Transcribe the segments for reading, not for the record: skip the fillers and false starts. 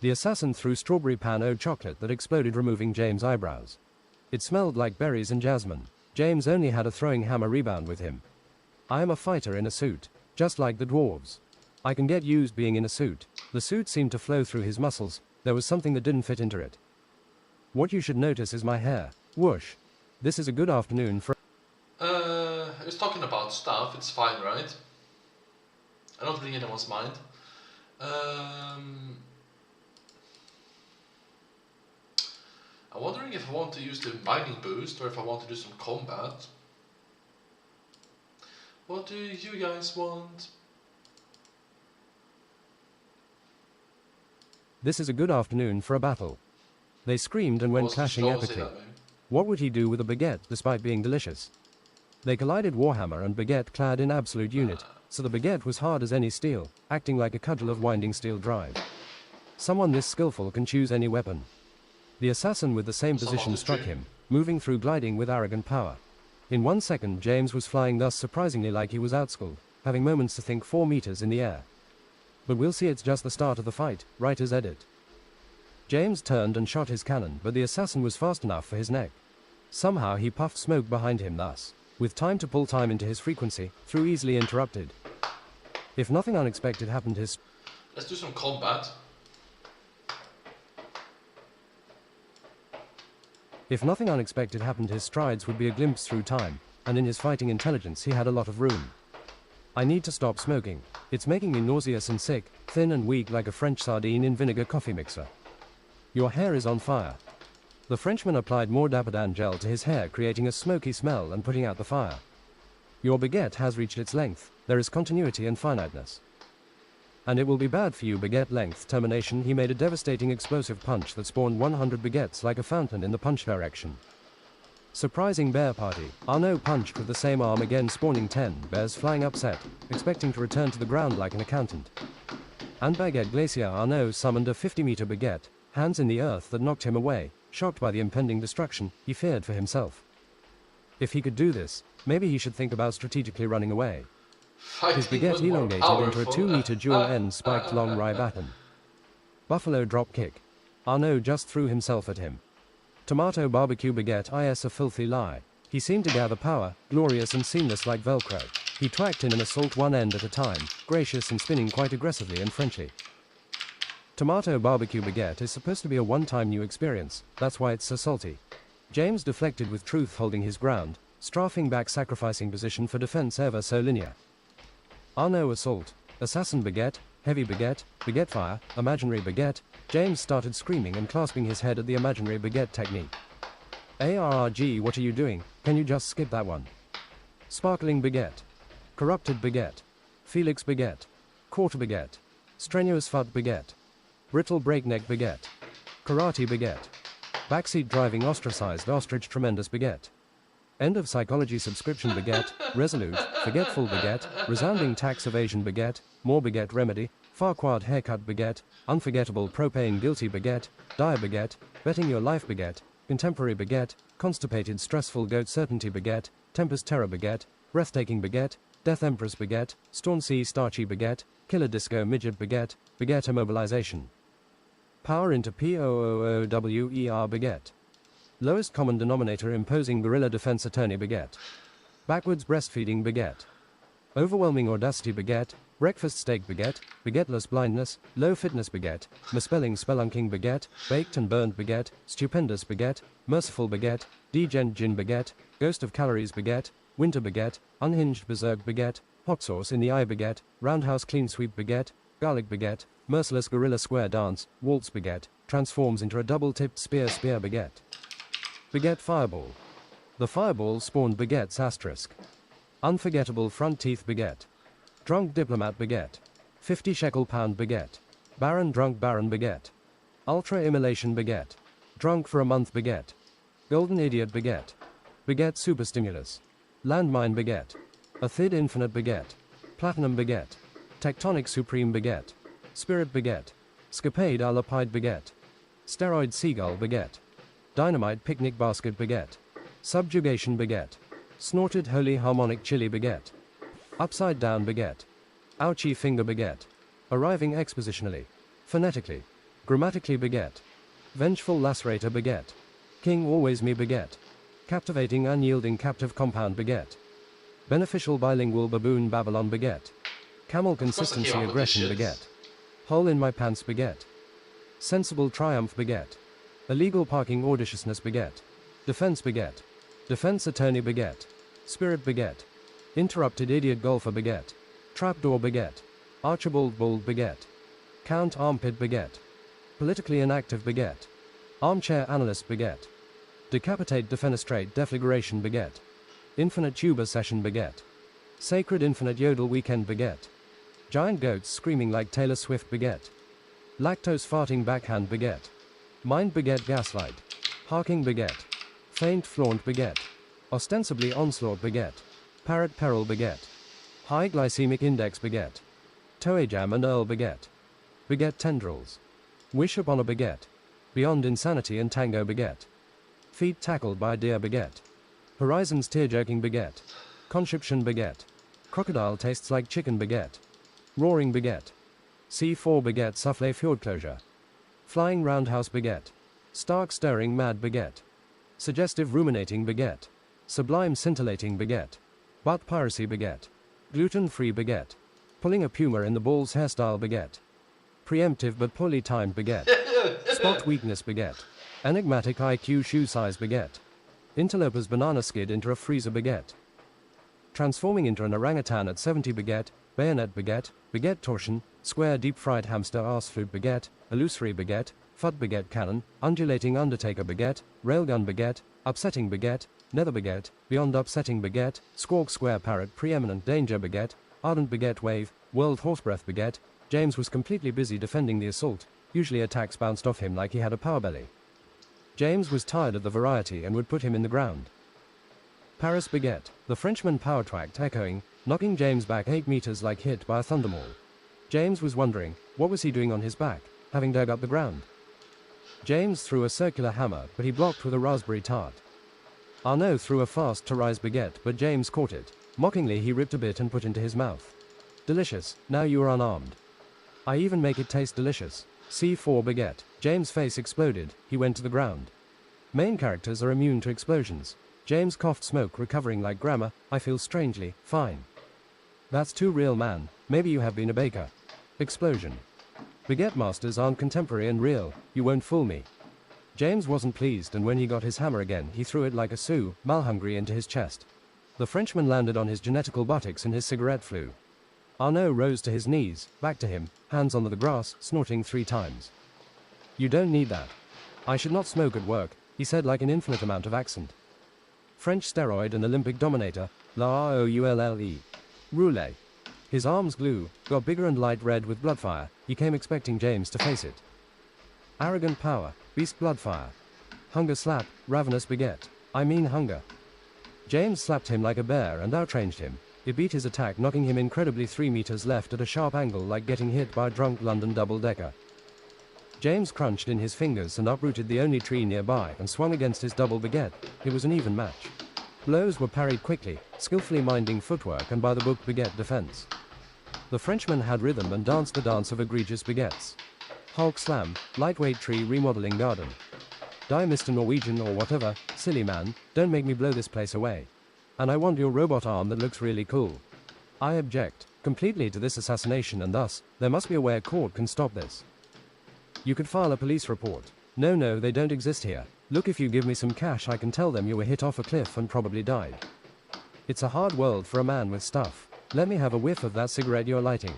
The assassin threw strawberry pan-o chocolate that exploded, removing James' eyebrows. It smelled like berries and jasmine. James only had a throwing hammer rebound with him. I am a fighter in a suit, just like the dwarves. I can get used being in a suit. The suit seemed to flow through his muscles. There was something that didn't fit into it. What you should notice is my hair. Whoosh. This is a good afternoon for... I was talking about stuff, it's fine, right? I don't read anyone's mind. I'm wondering if I want to use the mining boost or if I want to do some combat. What do you guys want? This is a good afternoon for a battle. They screamed and went clashing epically. What would he do with a baguette despite being delicious? They collided, Warhammer and baguette clad in absolute unit, so the baguette was hard as any steel, acting like a cudgel of winding steel drive. Someone this skillful can choose any weapon. The assassin with the same position struck him, moving through gliding with arrogant power. In 1 second James was flying thus surprisingly like he was outschooled, having moments to think 4 meters in the air. But we'll see, it's just the start of the fight, writer's edit. James turned and shot his cannon, but the assassin was fast enough for his neck. Somehow he puffed smoke behind him thus, with time to pull time into his frequency, through easily interrupted. If nothing unexpected happened Let's do some combat. If nothing unexpected happened, his strides would be a glimpse through time, and in his fighting intelligence he had a lot of room. I need to stop smoking. It's making me nauseous and sick, thin and weak like a French sardine in vinegar coffee mixer. Your hair is on fire. The Frenchman applied more Dapadan gel to his hair, creating a smoky smell and putting out the fire. Your baguette has reached its length. There is continuity and finiteness. And it will be bad for you, baguette length termination. He made a devastating explosive punch that spawned 100 baguettes like a fountain in the punch direction. Surprising bear party. Arnaud punched with the same arm again, spawning 10 bears flying upset, expecting to return to the ground like an accountant. And baguette glacier. Arnaud summoned a 50-meter baguette, hands in the earth, that knocked him away, shocked by the impending destruction he feared for himself. If he could do this, maybe he should think about strategically running away. His baguette elongated into a 2-meter dual-end spiked long rye baton. Buffalo drop kick. Arnaud just threw himself at him. Tomato barbecue baguette is a filthy lie. He seemed to gather power, glorious and seamless like Velcro. He twacked in an assault one end at a time, gracious and spinning quite aggressively and Frenchy. Tomato barbecue baguette is supposed to be a one-time new experience, that's why it's so salty. James deflected with truth, holding his ground, strafing back, sacrificing position for defense ever so linear. Arnaud assault, assassin baguette, heavy baguette, baguette fire, imaginary baguette. James started screaming and clasping his head at the imaginary baguette technique. ARRG, what are you doing? Can you just skip that one? Sparkling baguette, corrupted baguette, Felix baguette, quarter baguette, strenuous foot baguette, brittle breakneck baguette, karate baguette, backseat driving ostracized ostrich tremendous baguette. End of psychology subscription baguette, resolute, forgetful baguette, resounding tax evasion baguette, more baguette remedy, Farquaad haircut baguette, unforgettable propane guilty baguette, dire baguette, betting your life baguette, contemporary baguette, constipated stressful goat certainty baguette, tempest terror baguette, breathtaking baguette, death empress baguette, stauncy starchy baguette, killer disco midget baguette, baguette immobilization. Power into POOOWER baguette. Lowest common denominator imposing guerrilla defense attorney baguette. Backwards breastfeeding baguette. Overwhelming audacity baguette, breakfast steak baguette, baguetteless blindness, low fitness baguette, misspelling spelunking baguette, baked and burned baguette, stupendous baguette, merciful baguette, degen gin baguette, ghost of calories baguette, winter baguette, unhinged berserk baguette, hot sauce in the eye baguette, roundhouse clean sweep baguette, garlic baguette, merciless gorilla square dance, waltz baguette, transforms into a double-tipped spear baguette. Baguette fireball. The fireball spawned baguettes asterisk. Unforgettable front teeth baguette. Drunk diplomat baguette. 50 shekel pound baguette. Baron drunk baron baguette. Ultra immolation baguette. Drunk for a month baguette. Golden idiot baguette. Baguette super stimulus. Landmine baguette. A thid infinite baguette. Platinum baguette. Tectonic supreme baguette. Spirit baguette. Scapade a la pied baguette. Steroid seagull baguette. Dynamite picnic basket baguette. Subjugation baguette. Snorted holy harmonic chili baguette. Upside down baguette. Ouchie finger baguette. Arriving expositionally. Phonetically. Grammatically baguette. Vengeful lacerator baguette. King always me baguette. Captivating unyielding captive compound baguette. Beneficial bilingual baboon Babylon baguette. Camel consistency aggression baguette. Hole in my pants baguette. Sensible triumph baguette. Illegal parking audaciousness baguette. Defense baguette. Defense attorney baguette. Spirit baguette. Interrupted idiot golfer baguette. Trapdoor baguette. Archibald bald baguette. Count armpit baguette. Politically inactive baguette. Armchair analyst baguette. Decapitate defenestrate deflagration baguette. Infinite tuba session baguette. Sacred infinite yodel weekend baguette. Giant goats screaming like Taylor Swift baguette. Lactose farting backhand baguette. Mind baguette gaslight. Harking baguette. Faint flaunt baguette. Ostensibly onslaught baguette. Parrot peril baguette. High glycemic index baguette. Toe jam and Earl baguette. Baguette tendrils. Wish upon a baguette. Beyond insanity and tango baguette. Feet tackled by deer baguette. Horizons tear-jerking baguette. Conception baguette. Crocodile tastes like chicken baguette. Roaring baguette. C4 baguette soufflé fjord closure. Flying roundhouse baguette. Stark stirring mad baguette. Suggestive ruminating baguette. Sublime scintillating baguette. Butt piracy baguette. Gluten-free baguette. Pulling a puma in the balls hairstyle baguette. Preemptive but poorly timed baguette. Spot weakness baguette. Enigmatic IQ shoe size baguette. Interloper's banana skid into a freezer baguette. Transforming into an orangutan at 70 baguette. Bayonet baguette. Baguette torsion. Square deep fried hamster arse flute baguette. Illusory baguette. Fud baguette cannon. Undulating undertaker baguette. Railgun baguette. Upsetting baguette. Nether baguette. Beyond upsetting baguette. Squawk square parrot preeminent danger baguette. Ardent baguette wave. World horsebreath baguette. James was completely busy defending the assault. Usually attacks bounced off him like he had a power belly. James was tired of the variety and would put him in the ground. Paris baguette. The Frenchman power tracked echoing, knocking James back 8 meters like hit by a thundermaul. James was wondering, what was he doing on his back, having dug up the ground? James threw a circular hammer, but he blocked with a raspberry tart. Arnaud threw a fast to rise baguette, but James caught it. Mockingly he ripped a bit and put into his mouth. Delicious, now you are unarmed. I even make it taste delicious. C4 baguette. James' face exploded, he went to the ground. Main characters are immune to explosions. James coughed smoke recovering like grammar, I feel strangely, fine. That's too real man, maybe you have been a baker. Explosion. Baguette masters aren't contemporary and real, you won't fool me. James wasn't pleased and when he got his hammer again he threw it like a Sioux, malhungry into his chest. The Frenchman landed on his genetical buttocks and his cigarette flew. Arnaud rose to his knees, back to him, hands on the grass, snorting 3 times. You don't need that. I should not smoke at work, he said like an infinite amount of accent. French steroid and Olympic dominator, la Roulle. Roulette. His arms glue, got bigger and light red with bloodfire, he came expecting James to face it. Arrogant power, beast bloodfire. Hunger slap, ravenous baguette. I mean hunger. James slapped him like a bear and outranged him. It beat his attack, knocking him incredibly 3 meters left at a sharp angle like getting hit by a drunk London double-decker. James crunched in his fingers and uprooted the only tree nearby and swung against his double baguette. It was an even match. Blows were parried quickly, skillfully minding footwork and by-the-book baguette defense. The Frenchman had rhythm and danced the dance of egregious baguettes. Hulk slam, lightweight tree remodeling garden. Die Mr. Norwegian or whatever, silly man, don't make me blow this place away. And I want your robot arm that looks really cool. I object completely to this assassination and thus, there must be a way a court can stop this. You could file a police report. No, they don't exist here. Look, if you give me some cash I can tell them you were hit off a cliff and probably died. It's a hard world for a man with stuff. Let me have a whiff of that cigarette you're lighting.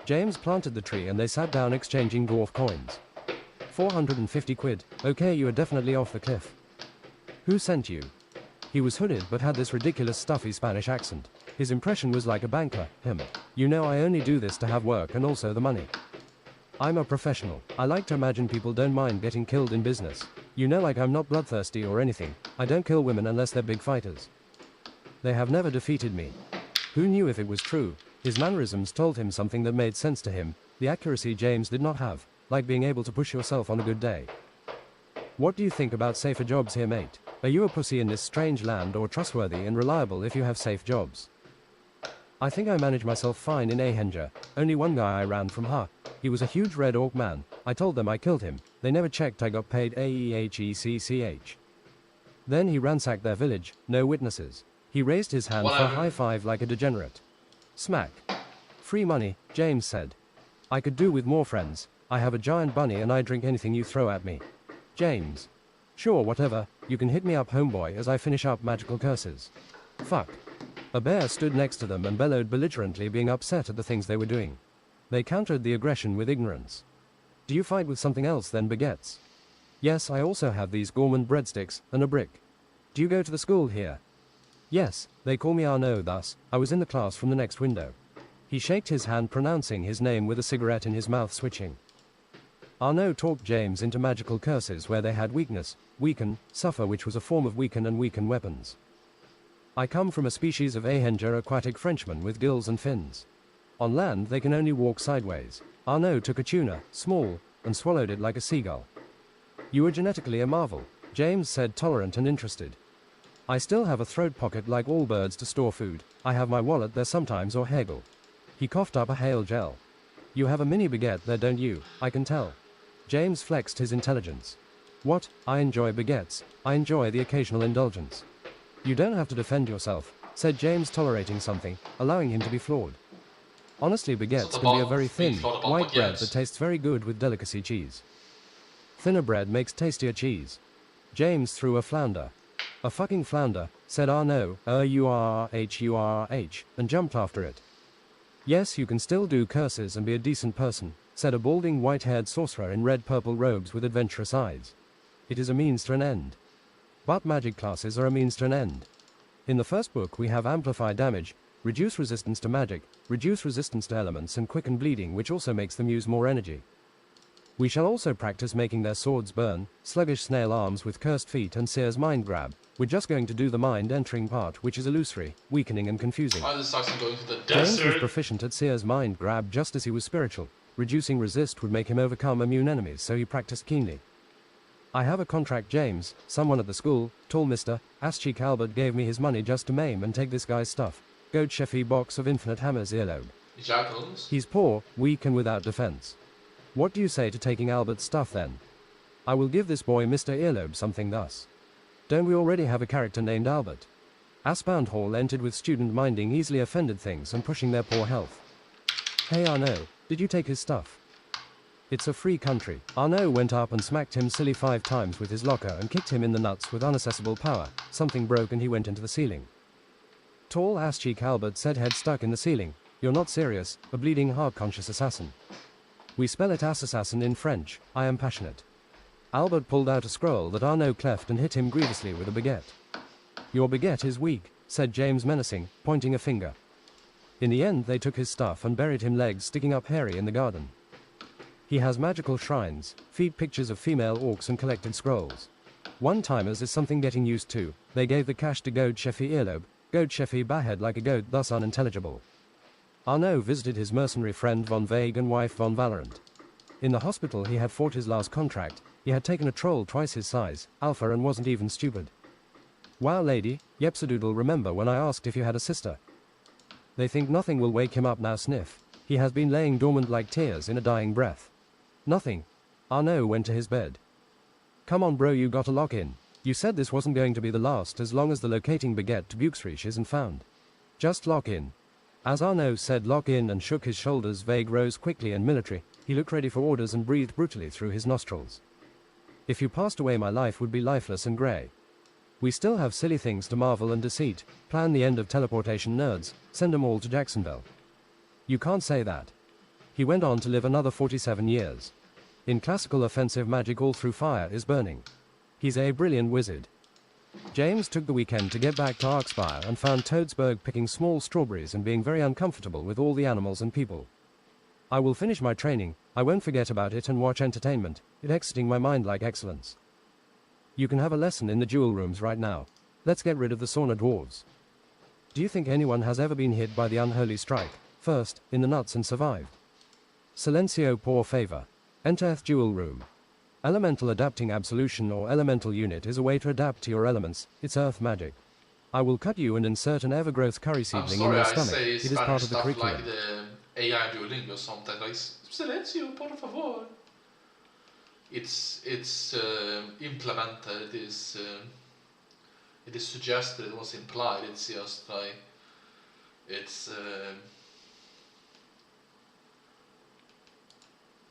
James planted the tree and they sat down exchanging dwarf coins. 450 quid. Okay, you are definitely off the cliff. Who sent you? He was hooded but had this ridiculous stuffy Spanish accent. His impression was like a banker, him. You know, I only do this to have work and also the money. I'm a professional. I like to imagine people don't mind getting killed in business. You know, like I'm not bloodthirsty or anything. I don't kill women unless they're big fighters. They have never defeated me. Who knew if it was true? His mannerisms told him something that made sense to him. The accuracy James did not have, like being able to push yourself on a good day. What do you think about safer jobs here, mate? Are you a pussy in this strange land or trustworthy and reliable if you have safe jobs? I think I manage myself fine in Ahenja. Only one guy I ran from, He was a huge red orc man. I told them I killed him. They never checked I got paid AEHECCH. Then he ransacked their village, no witnesses. He raised his hand for a high five like a degenerate. Smack. Free money, James said. I could do with more friends. I have a giant bunny and I drink anything you throw at me. James. Sure, whatever, you can hit me up, homeboy, as I finish up magical curses. Fuck. A bear stood next to them and bellowed belligerently, being upset at the things they were doing. They countered the aggression with ignorance. Do you fight with something else then, baguettes? Yes, I also have these gourmand breadsticks and a brick. Do you go to the school here? Yes, they call me Arnaud thus. I was in the class from the next window. He shaked his hand, pronouncing his name with a cigarette in his mouth, switching. Arnaud talked James into magical curses where they had weakness, weaken, suffer, which was a form of weaken and weaken weapons. I come from a species of Ahenger aquatic Frenchman with gills and fins. On land they can only walk sideways. Arnaud took a tuna, small, and swallowed it like a seagull. You are genetically a marvel, James said, tolerant and interested. I still have a throat pocket like all birds to store food. I have my wallet there sometimes, or haggle. He coughed up a hail gel. You have a mini baguette there, don't you? I can tell. James flexed his intelligence. What? I enjoy baguettes. I enjoy the occasional indulgence. You don't have to defend yourself, said James, tolerating something, allowing him to be flawed. Honestly, baguettes can be a very thin, white bread that tastes very good with delicacy cheese. Thinner bread makes tastier cheese. James threw a flounder. A fucking flounder, said Arnaud, urhurh, and jumped after it. Yes, you can still do curses and be a decent person, said a balding white-haired sorcerer in red-purple robes with adventurous eyes. It is a means to an end. But magic classes are a means to an end. In the first book we have amplify damage, reduce resistance to magic, reduce resistance to elements, and quicken bleeding, which also makes them use more energy. We shall also practice making their swords burn, sluggish snail arms with cursed feet, and Seer's mind grab. We're just going to do the mind entering part, which is illusory, weakening, and confusing. Why this sucks, I'm going to the James desert. was proficient at Seer's mind grab just as he was spiritual. Reducing resist would make him overcome immune enemies, so he practiced keenly. I have a contract, James. Someone at the school, tall Mr. Ass-cheek Albert, gave me his money just to maim and take this guy's stuff. Goat Sheffy box of infinite hammers earlobe. He's poor, weak, and without defense. What do you say to taking Albert's stuff then? I will give this boy Mr. Earlobe something thus. Don't we already have a character named Albert? Assbound Hall entered with student minding easily offended things and pushing their poor health. Hey Arnaud, did you take his stuff? It's a free country. Arnaud went up and smacked him silly 5 times with his locker and kicked him in the nuts with unaccessible power. Something broke and he went into the ceiling. Tall ass-cheek Albert said, head stuck in the ceiling. You're not serious, a bleeding heart-conscious assassin. We spell it ass-assassin in French. I am passionate. Albert pulled out a scroll that Arnaud cleft and hit him grievously with a baguette. Your baguette is weak, said James menacing, pointing a finger. In the end they took his stuff and buried him, legs sticking up hairy, in the garden. He has magical shrines, feed pictures of female orcs, and collected scrolls. One-timers is something getting used to. They gave the cash to Goat Sheffy Earlobe. Goat Sheffy bahead like a goat, thus unintelligible. Arnaud visited his mercenary friend Von Vague and wife Von Valorant. In the hospital he had fought his last contract. He had taken a troll twice his size, Alpha, and wasn't even stupid. Wow lady, Yepsidoodle, remember when I asked if you had a sister? They think nothing will wake him up now, sniff. He has been laying dormant like tears in a dying breath. Nothing. Arnaud went to his bed. Come on bro, you gotta lock in. You said this wasn't going to be the last as long as the locating baguette to Buxreach isn't found. Just lock in. As Arnaud said lock in and shook his shoulders, Vague rose quickly and military. He looked ready for orders and breathed brutally through his nostrils. If you passed away my life would be lifeless and grey. We still have silly things to marvel and deceit. Plan the end of teleportation, nerds. Send them all to Jacksonville. You can't say that. He went on to live another 47 years. In classical offensive magic all through fire is burning. He's a brilliant wizard. James took the weekend to get back to Arkspire and found Toadsburg picking small strawberries and being very uncomfortable with all the animals and people. I will finish my training, I won't forget about it, and watch entertainment, it exiting my mind like excellence. You can have a lesson in the jewel rooms right now. Let's get rid of the sauna dwarves. Do you think anyone has ever been hit by the unholy strike, first, in the nuts and survived? Silencio por favor. Enterth jewel room. Elemental adapting absolution or elemental unit is a way to adapt to your elements. It's earth magic. I will cut you and insert an evergrowth curry seedling in your stomach. It is part of the curriculum. Like AI Duolingo sometimes, like silencio, por favor. It's implemented. It is suggested. It was implied. It's just like it's.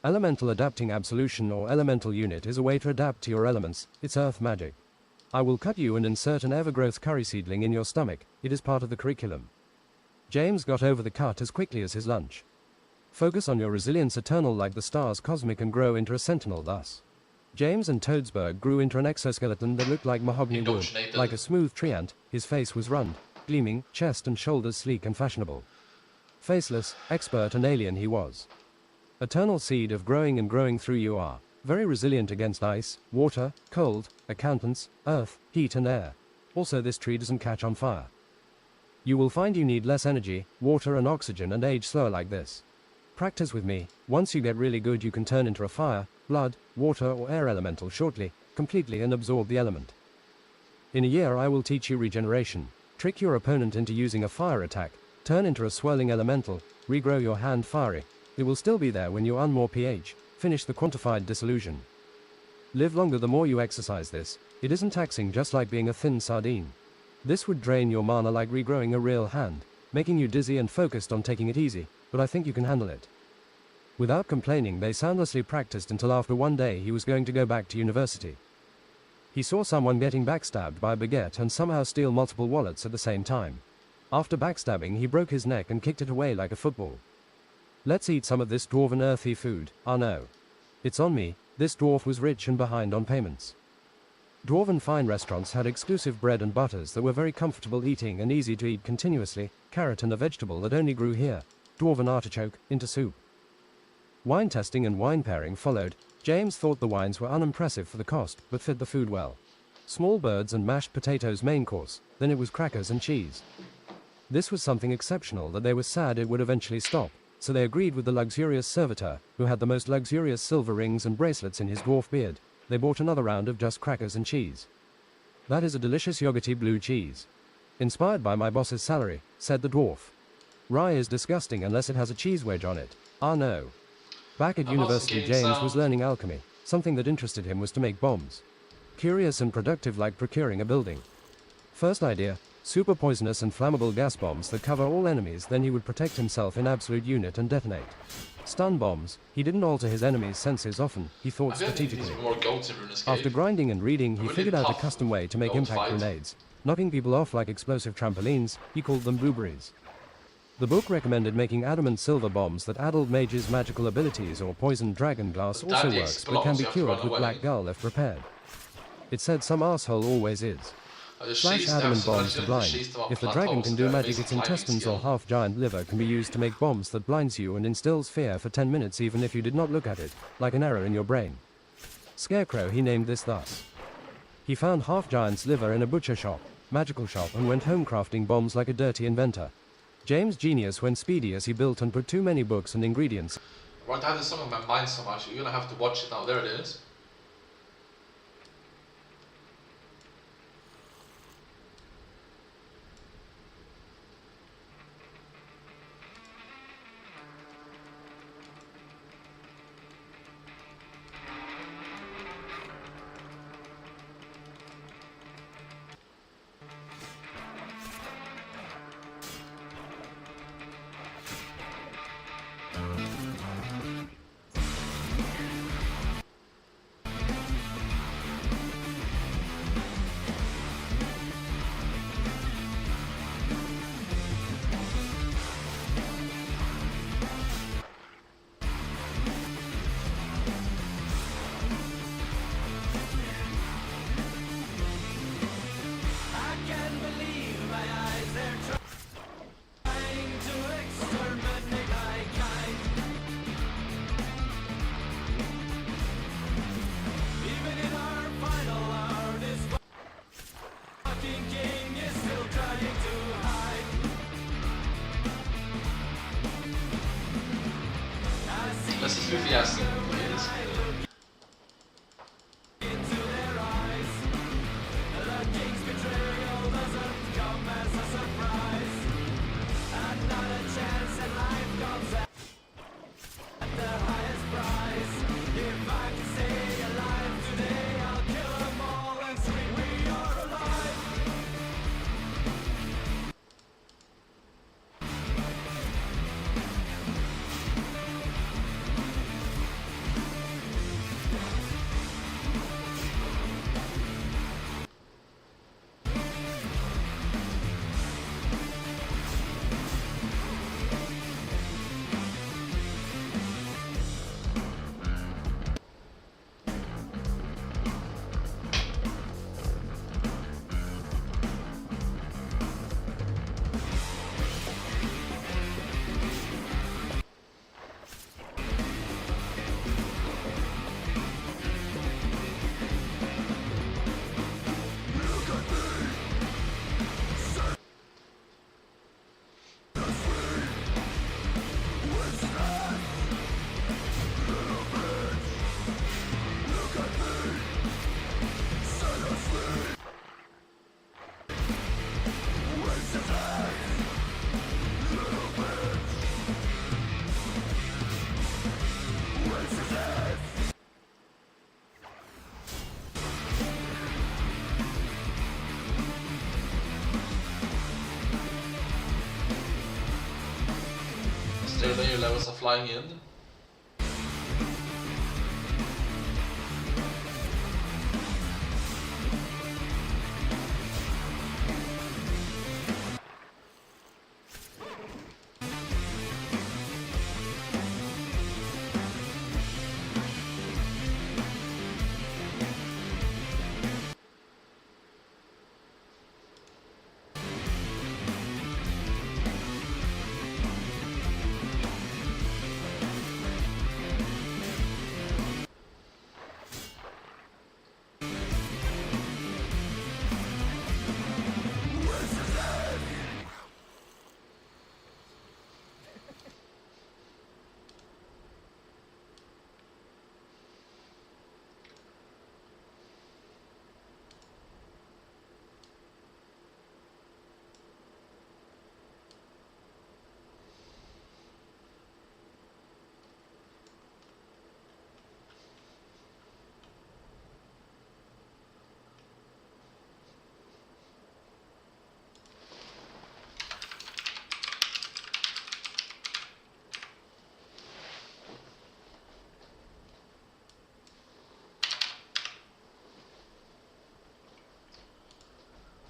Elemental Adapting Absolution or Elemental Unit is a way to adapt to your elements. It's earth magic. I will cut you and insert an evergrowth curry seedling in your stomach. It is part of the curriculum. James got over the cut as quickly as his lunch. Focus on your resilience, eternal like the stars, cosmic, and grow into a sentinel thus. James and Toadsburg grew into an exoskeleton that looked like mahogany wood, like a smooth tree ant. His face was rund, gleaming, chest and shoulders sleek and fashionable. Faceless, expert and alien he was. Eternal seed of growing and growing through you are. Very resilient against ice, water, cold, accountants, earth, heat and air. Also this tree doesn't catch on fire. You will find you need less energy, water and oxygen and age slower like this. Practice with me. Once you get really good you can turn into a fire, blood, water or air elemental shortly, completely and absorb the element. In a year I will teach you regeneration. Trick your opponent into using a fire attack, turn into a swirling elemental, regrow your hand fiery. It will still be there when you earn more pH. Finish the quantified disillusion. Live longer the more you exercise this. It isn't taxing, just like being a thin sardine. This would drain your mana like regrowing a real hand, making you dizzy and focused on taking it easy, but I think you can handle it. Without complaining, they soundlessly practiced until after one day he was going to go back to university. He saw someone getting backstabbed by a baguette and somehow steal multiple wallets at the same time. After backstabbing he broke his neck and kicked it away like a football. Let's eat some of this dwarven earthy food. Ah no. It's on me. This dwarf was rich and behind on payments. Dwarven fine restaurants had exclusive bread and butters that were very comfortable eating and easy to eat continuously, carrot and a vegetable that only grew here, dwarven artichoke, into soup. Wine testing and wine pairing followed. James thought the wines were unimpressive for the cost, but fit the food well. Small birds and mashed potatoes main course, then it was crackers and cheese. This was something exceptional that they were sad it would eventually stop, so they agreed with the luxurious servitor, who had the most luxurious silver rings and bracelets in his dwarf beard. They bought another round of just crackers and cheese. That is a delicious yogurty blue cheese. Inspired by my boss's salary, said the dwarf. Rye is disgusting unless it has a cheese wedge on it. Ah no. Back at university James was learning alchemy. Something that interested him was to make bombs. Curious and productive like procuring a building. First idea, super poisonous and flammable gas bombs that cover all enemies, then he would protect himself in absolute unit and detonate. Stun bombs, he didn't alter his enemies' senses often, he thought strategically. After grinding and reading he figured out a custom way to make impact grenades. Knocking people off like explosive trampolines, he called them blueberries. The book recommended making adamant silver bombs that addled mages' magical abilities, or poisoned dragon glass also works but can be cured with black gull if prepared. It said some asshole always is. Flash adamant bombs to blind. If the dragon can do magic, its intestines or half-giant liver can be used to make bombs that blinds you and instills fear for 10 minutes even if you did not look at it, like an error in your brain. Scarecrow, he named this thus. He found half-giant's liver in a butcher shop, magical shop, and went home crafting bombs like a dirty inventor. James genius went speedy as he built and put too many books and ingredients. I want to have this song in my mind so much, you're gonna have to watch it now. There it is. higher than your levels are flying in.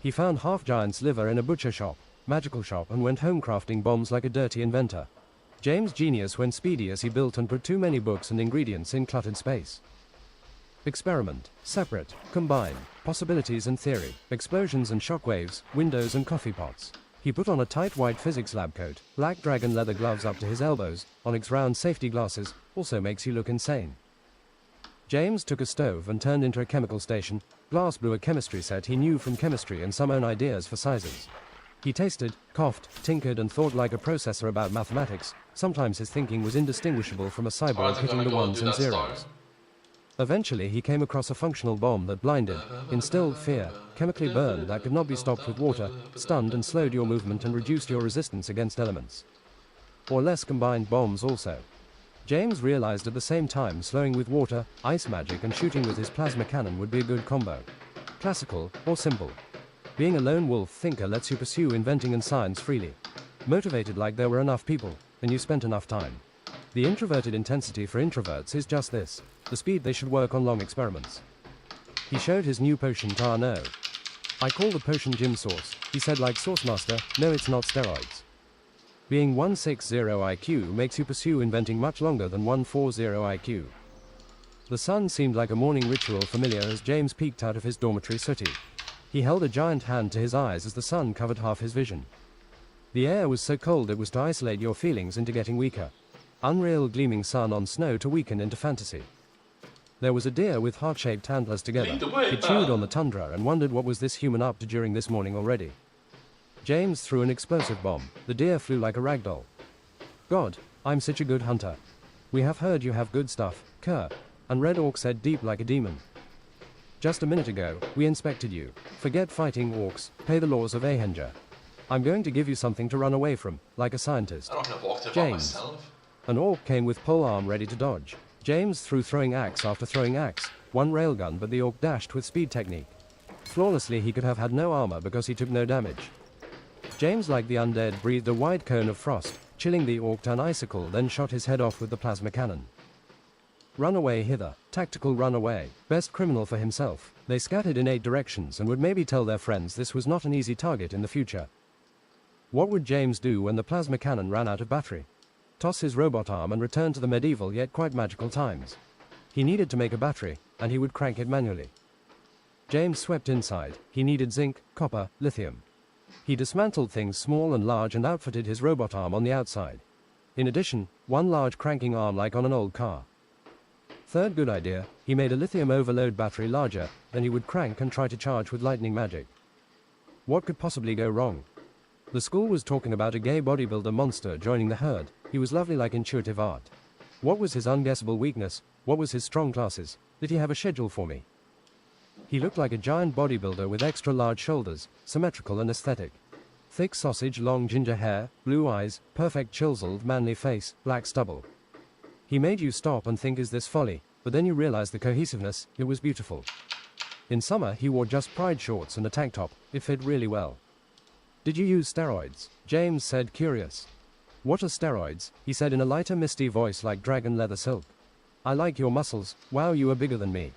He found half-giant's liver in a butcher shop, magical shop, and went home crafting bombs like a dirty inventor. James' genius went speedy as he built and put too many books and ingredients in cluttered space. Experiment, separate, combine, possibilities and theory, explosions and shockwaves, windows and coffee pots. He put on a tight white physics lab coat, black dragon leather gloves up to his elbows, onyx round safety glasses, also makes you look insane. James took a stove and turned into a chemical station. Glass blew a chemistry set he knew from chemistry and some own ideas for sizes. He tasted, coughed, tinkered and thought like a processor about mathematics. Sometimes his thinking was indistinguishable from a cyborg hitting the ones and zeros. Eventually he came across a functional bomb that blinded, instilled fear, chemically burned that could not be stopped with water, stunned and slowed your movement and reduced your resistance against elements. Or less combined bombs also. James realized at the same time slowing with water, ice magic and shooting with his plasma cannon would be a good combo. Classical, or simple. Being a lone wolf thinker lets you pursue inventing and science freely. Motivated like there were enough people, and you spent enough time. The introverted intensity for introverts is just this, the speed they should work on long experiments. He showed his new potion to Arnaud. I call the potion gym sauce, he said like Sauce Master, no it's not steroids. Being 160 IQ makes you pursue inventing much longer than 140 IQ. The sun seemed like a morning ritual familiar as James peeked out of his dormitory sooty. He held a giant hand to his eyes as the sun covered half his vision. The air was so cold it was to isolate your feelings into getting weaker. Unreal gleaming sun on snow to weaken into fantasy. There was a deer with heart-shaped antlers together. He chewed on the tundra and wondered what was this human up to during this morning already. James threw an explosive bomb. The deer flew like a ragdoll. God, I'm such a good hunter. We have heard you have good stuff, Kerr. And Red Orc said deep like a demon. Just a minute ago, we inspected you. Forget fighting orcs, pay the laws of Ahenger. I'm going to give you something to run away from, like a scientist. I don't have walked about James. myself. An orc came with pole arm ready to dodge. James threw throwing axe after throwing axe, one railgun, but the orc dashed with speed technique. Flawlessly he could have had no armor because he took no damage. James, like the undead, breathed a wide cone of frost, chilling the orc to an icicle, then shot his head off with the plasma cannon. Run away hither, tactical run away, best criminal for himself. They scattered in 8 directions and would maybe tell their friends this was not an easy target in the future. What would James do when the plasma cannon ran out of battery? Toss his robot arm and return to the medieval yet quite magical times. He needed to make a battery, and he would crank it manually. James swept inside. He needed zinc, copper, lithium. He dismantled things small and large and outfitted his robot arm on the outside. In addition, one large cranking arm like on an old car. Third good idea, he made a lithium overload battery larger, then he would crank and try to charge with lightning magic. What could possibly go wrong? The school was talking about a gay bodybuilder monster joining the herd. He was lovely like intuitive art. What was his unguessable weakness? What was his strong classes? Did he have a schedule for me? He looked like a giant bodybuilder with extra large shoulders, symmetrical and aesthetic. Thick sausage, long ginger hair, blue eyes, perfect chiseled manly face, black stubble. He made you stop and think, is this folly? But then you realize the cohesiveness, it was beautiful. In summer he wore just pride shorts and a tank top, it fit really well. Did you use steroids? James said, curious. What are steroids? He said in a lighter misty voice like dragon leather silk. I like your muscles. Wow, you are bigger than me.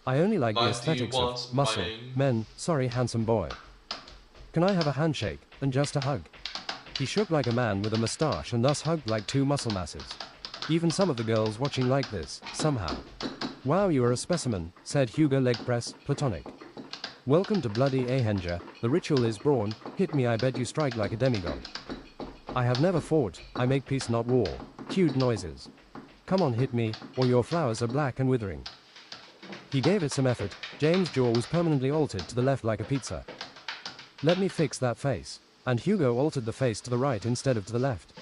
I only like the 91 aesthetics of muscle, name. men, sorry handsome boy. Can I have a handshake, and just a hug? He shook like a man with a mustache and thus hugged like two muscle masses. Even some of the girls watching like this, somehow. Wow, you are a specimen, said Hugo leg press, platonic. Welcome to bloody Ahenger, the ritual is brawn, hit me I bet you strike like a demigod. I have never fought, I make peace not war, cute noises. Come on hit me, or your flowers are black and withering. He gave it some effort, James' jaw was permanently altered to the left like a pizza. Let me fix that face. And Hugo altered the face to the right instead of to the left.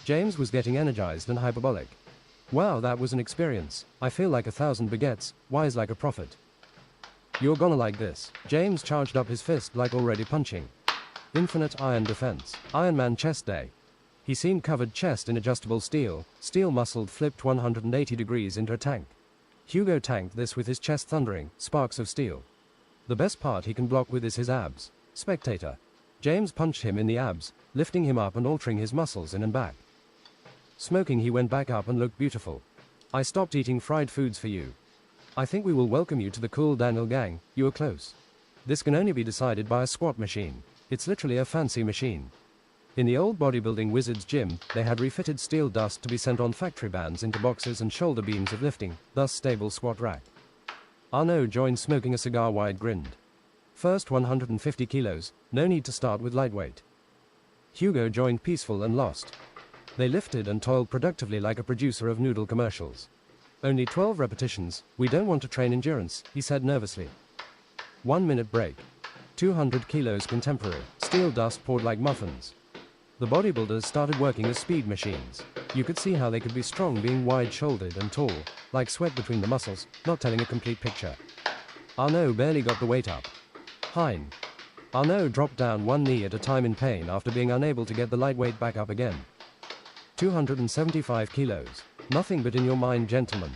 James was getting energized and hyperbolic. Wow, that was an experience. I feel like 1,000 baguettes, wise like a prophet. You're gonna like this. James charged up his fist like already punching. Infinite iron defense. Ironman chest day. He seemed covered chest in adjustable steel, steel muscled flipped 180 degrees into a tank. Hugo tanked this with his chest thundering, sparks of steel. The best part he can block with is his abs. Spectator. James punched him in the abs, lifting him up and altering his muscles in and back. Smoking he went back up and looked beautiful. I stopped eating fried foods for you. I think we will welcome you to the cool Daniel gang, you are close. This can only be decided by a squat machine. It's literally a fancy machine. In the old bodybuilding wizard's gym, they had refitted steel dust to be sent on factory bands into boxes and shoulder beams of lifting, thus stable squat rack. Arnaud joined smoking a cigar wide grinned. First 150 kilos, no need to start with lightweight. Hugo joined peaceful and lost. They lifted and toiled productively like a producer of noodle commercials. Only 12 repetitions, we don't want to train endurance, he said nervously. 1 minute break. 200 kilos contemporary, steel dust poured like muffins. The bodybuilders started working as speed machines. You could see how they could be strong being wide-shouldered and tall, like sweat between the muscles, not telling a complete picture. Arnaud barely got the weight up. Hein. Arnaud dropped down one knee at a time in pain after being unable to get the lightweight back up again. 275 kilos. Nothing but in your mind, gentlemen.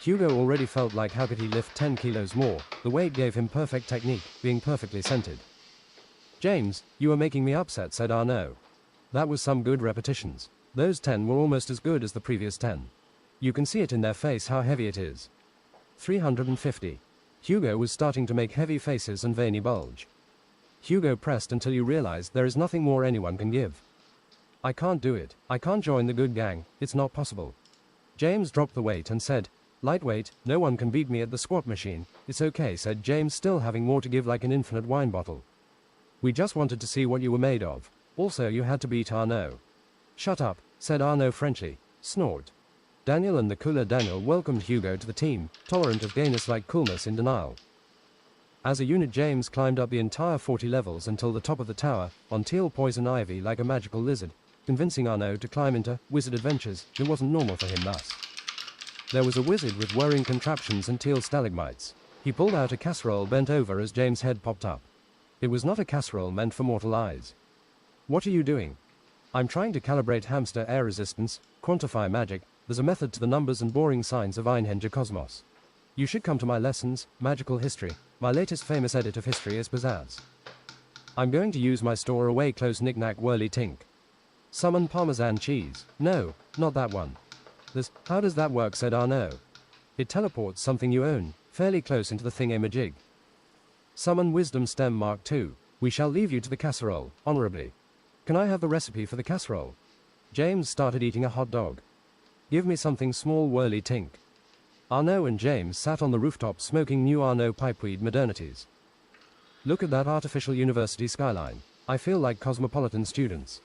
Hugo already felt like how could he lift 10 kilos more, the weight gave him perfect technique, being perfectly centered. James, you are making me upset, said Arnaud. That was some good repetitions. Those 10 were almost as good as the previous 10. You can see it in their face how heavy it is. 350. Hugo was starting to make heavy faces and veiny bulge. Hugo pressed until you realized there is nothing more anyone can give. I can't do it. I can't join the good gang. It's not possible. James dropped the weight and said, lightweight, no one can beat me at the squat machine. It's okay, said James, still having more to give like an infinite wine bottle. We just wanted to see what you were made of. Also, you had to beat Arnaud. Shut up, said Arnaud Frenchly. Snort. Daniel and the cooler Daniel welcomed Hugo to the team, tolerant of gayness-like coolness in denial. As a unit, James climbed up the entire 40 levels until the top of the tower, on teal poison ivy like a magical lizard, convincing Arnaud to climb into wizard adventures. It wasn't normal for him thus. There was a wizard with whirring contraptions and teal stalagmites. He pulled out a casserole bent over as James' head popped up. It was not a casserole meant for mortal eyes. What are you doing? I'm trying to calibrate hamster air resistance, quantify magic. There's a method to the numbers and boring signs of Einhenger Cosmos. You should come to my lessons, magical history. My latest famous edit of history is pizzazz. I'm going to use my store away close knick-knack whirly tink. Summon Parmesan cheese. No, not that one. How does that work, said Arnaud. It teleports something you own, fairly close into the thingamajig. Summon Wisdom Stem Mark II. We shall leave you to the casserole, honorably. Can I have the recipe for the casserole? James started eating a hot dog. Give me something small, whirly tink. Arnaud and James sat on the rooftop smoking new Arnaud pipeweed modernities. Look at that artificial university skyline. I feel like cosmopolitan students.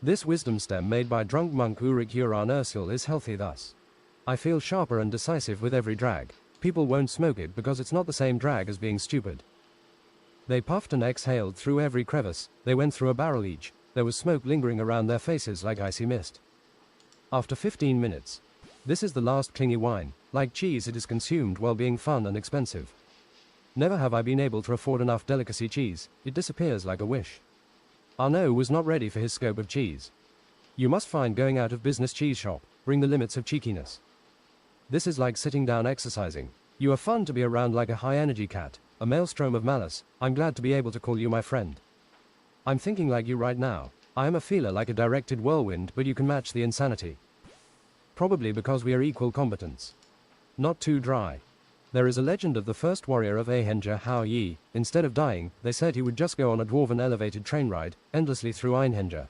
This wisdom stem made by drunk monk Ulrich Uran Ursul is healthy thus. I feel sharper and decisive with every drag. People won't smoke it because it's not the same drag as being stupid. They puffed and exhaled through every crevice. They went through a barrel each. There was smoke lingering around their faces like icy mist. After 15 minutes. This is the last clingy wine. Like cheese, it is consumed while being fun and expensive. Never have I been able to afford enough delicacy cheese. It disappears like a wish. Arnaud was not ready for his scope of cheese. You must find going out of business cheese shop. Bring the limits of cheekiness. This is like sitting down exercising. You are fun to be around like a high-energy cat, a maelstrom of malice. I'm glad to be able to call you my friend. I'm thinking like you right now. I am a feeler like a directed whirlwind, but you can match the insanity. Probably because we are equal combatants. Not too dry. There is a legend of the first warrior of Einhenja Hao Yi. Instead of dying, they said he would just go on a dwarven elevated train ride, endlessly through Einhenja.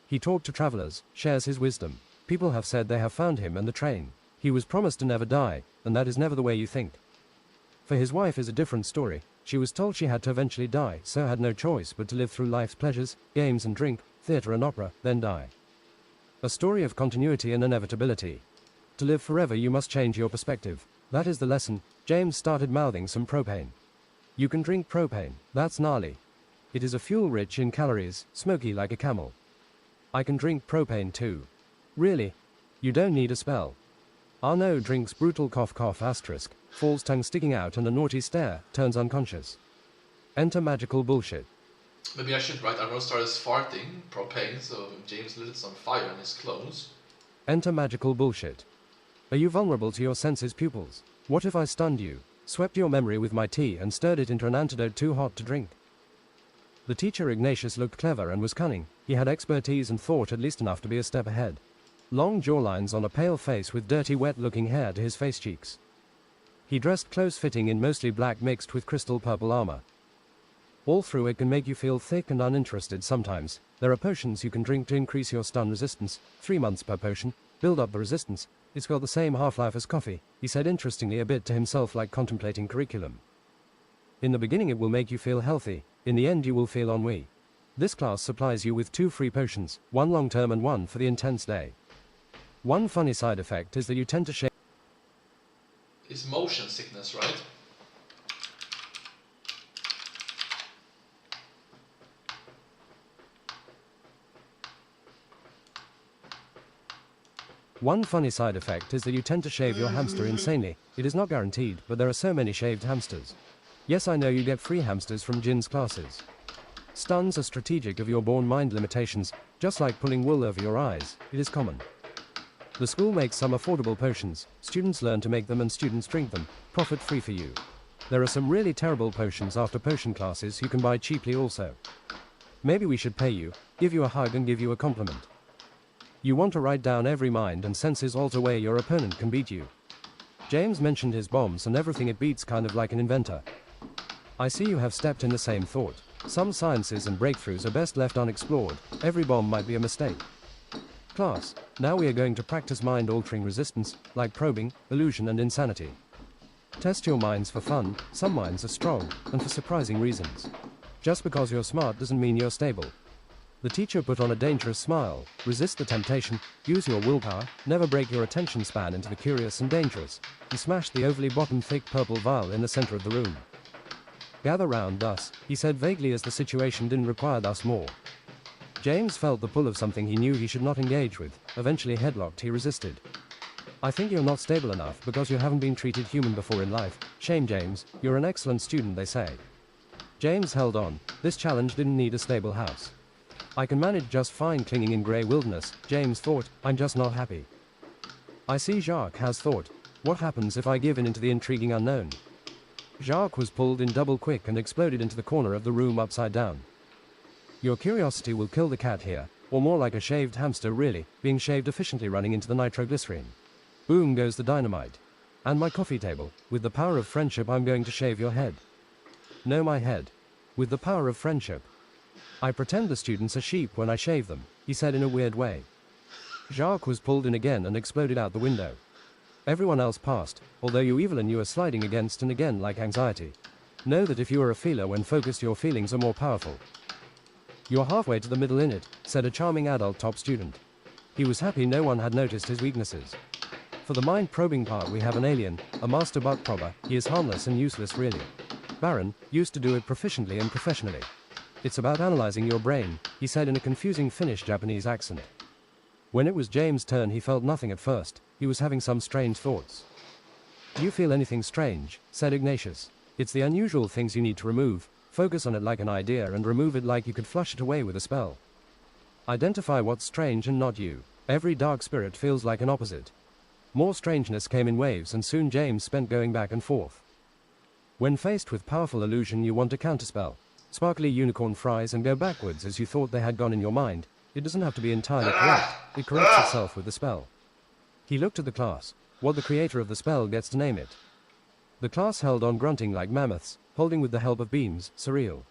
He talked to travelers, shares his wisdom. People have said they have found him and the train. He was promised to never die, and that is never the way you think. For his wife is a different story. She was told she had to eventually die, so had no choice but to live through life's pleasures, games and drink, theatre and opera, then die. A story of continuity and inevitability. To live forever you must change your perspective. That is the lesson. James started mouthing some propane. You can drink propane, that's gnarly. It is a fuel rich in calories, smoky like a camel. I can drink propane too. Really? You don't need a spell. Arnaud drinks brutal cough cough asterisk, falls tongue sticking out and a naughty stare, turns unconscious. Enter magical bullshit. Maybe I should write Arnold starts farting, propane, so James lit it on fire in his clothes. Enter magical bullshit. Are you vulnerable to your senses' pupils? What if I stunned you, swept your memory with my tea and stirred it into an antidote too hot to drink? The teacher Ignatius looked clever and was cunning. He had expertise and thought at least enough to be a step ahead. Long jawlines on a pale face with dirty wet-looking hair to his face cheeks. He dressed close-fitting in mostly black mixed with crystal purple armor. All through it can make you feel thick and uninterested sometimes. There are potions you can drink to increase your stun resistance, 3 months per potion, build up the resistance. It's got the same half-life as coffee, he said interestingly a bit to himself like contemplating curriculum. In the beginning it will make you feel healthy, in the end you will feel ennui. This class supplies you with 2 free potions, 1 long-term and 1 for the intense day. One funny side effect is that you tend to shake. It's motion sickness, right? One funny side effect is that you tend to shave your hamster insanely. It is not guaranteed, but there are so many shaved hamsters. Yes, I know you get free hamsters from Jin's classes. Stuns are strategic of your born mind limitations, just like pulling wool over your eyes. It is common. The school makes some affordable potions. Students learn to make them and students drink them. Profit free for you. There are some really terrible potions after potion classes you can buy cheaply also. Maybe we should pay you, give you a hug and give you a compliment. You want to write down every mind and senses alter way your opponent can beat you. James mentioned his bombs and everything it beats kind of like an inventor. I see you have stepped in the same thought. Some sciences and breakthroughs are best left unexplored. Every bomb might be a mistake. Class, now we are going to practice mind-altering resistance, like probing, illusion and insanity. Test your minds for fun. Some minds are strong, and for surprising reasons. Just because you're smart doesn't mean you're stable. The teacher put on a dangerous smile. Resist the temptation, use your willpower, never break your attention span into the curious and dangerous. He smashed the overly bottomed thick purple vial in the center of the room. Gather round thus, he said vaguely as the situation didn't require thus more. James felt the pull of something he knew he should not engage with. Eventually headlocked, he resisted. I think you're not stable enough because you haven't been treated human before in life. Shame, James, you're an excellent student, they say. James held on. This challenge didn't need a stable house. I can manage just fine clinging in grey wilderness, James thought. I'm just not happy. I see Jacques has thought. What happens if I give in into the intriguing unknown? Jacques was pulled in double quick and exploded into the corner of the room upside down. Your curiosity will kill the cat here, or more like a shaved hamster really, being shaved efficiently running into the nitroglycerine. Boom goes the dynamite. And my coffee table. With the power of friendship I'm going to shave your head. No, my head. With the power of friendship. I pretend the students are sheep when I shave them, he said in a weird way. Jacques was pulled in again and exploded out the window. Everyone else passed, although you Evelyn you are sliding against and again like anxiety. Know that if you are a feeler when focused your feelings are more powerful. You're halfway to the middle in it, said a charming adult top student. He was happy no one had noticed his weaknesses. For the mind-probing part we have an alien, a master butt probber. He is harmless and useless really. Baron, used to do it proficiently and professionally. It's about analyzing your brain, he said in a confusing Finnish-Japanese accent. When it was James' turn he felt nothing at first. He was having some strange thoughts. Do you feel anything strange? Said Ignatius. It's the unusual things you need to remove. Focus on it like an idea and remove it like you could flush it away with a spell. Identify what's strange and not you. Every dark spirit feels like an opposite. More strangeness came in waves and soon James spent going back and forth. When faced with powerful illusion you want to counterspell. sparkly unicorn fries and go backwards as you thought they had gone in your mind. It doesn't have to be entirely correct, it corrects itself with the spell. He looked at the class. What the creator of the spell gets to name it. The class held on grunting like mammoths, holding with the help of beams, surreal.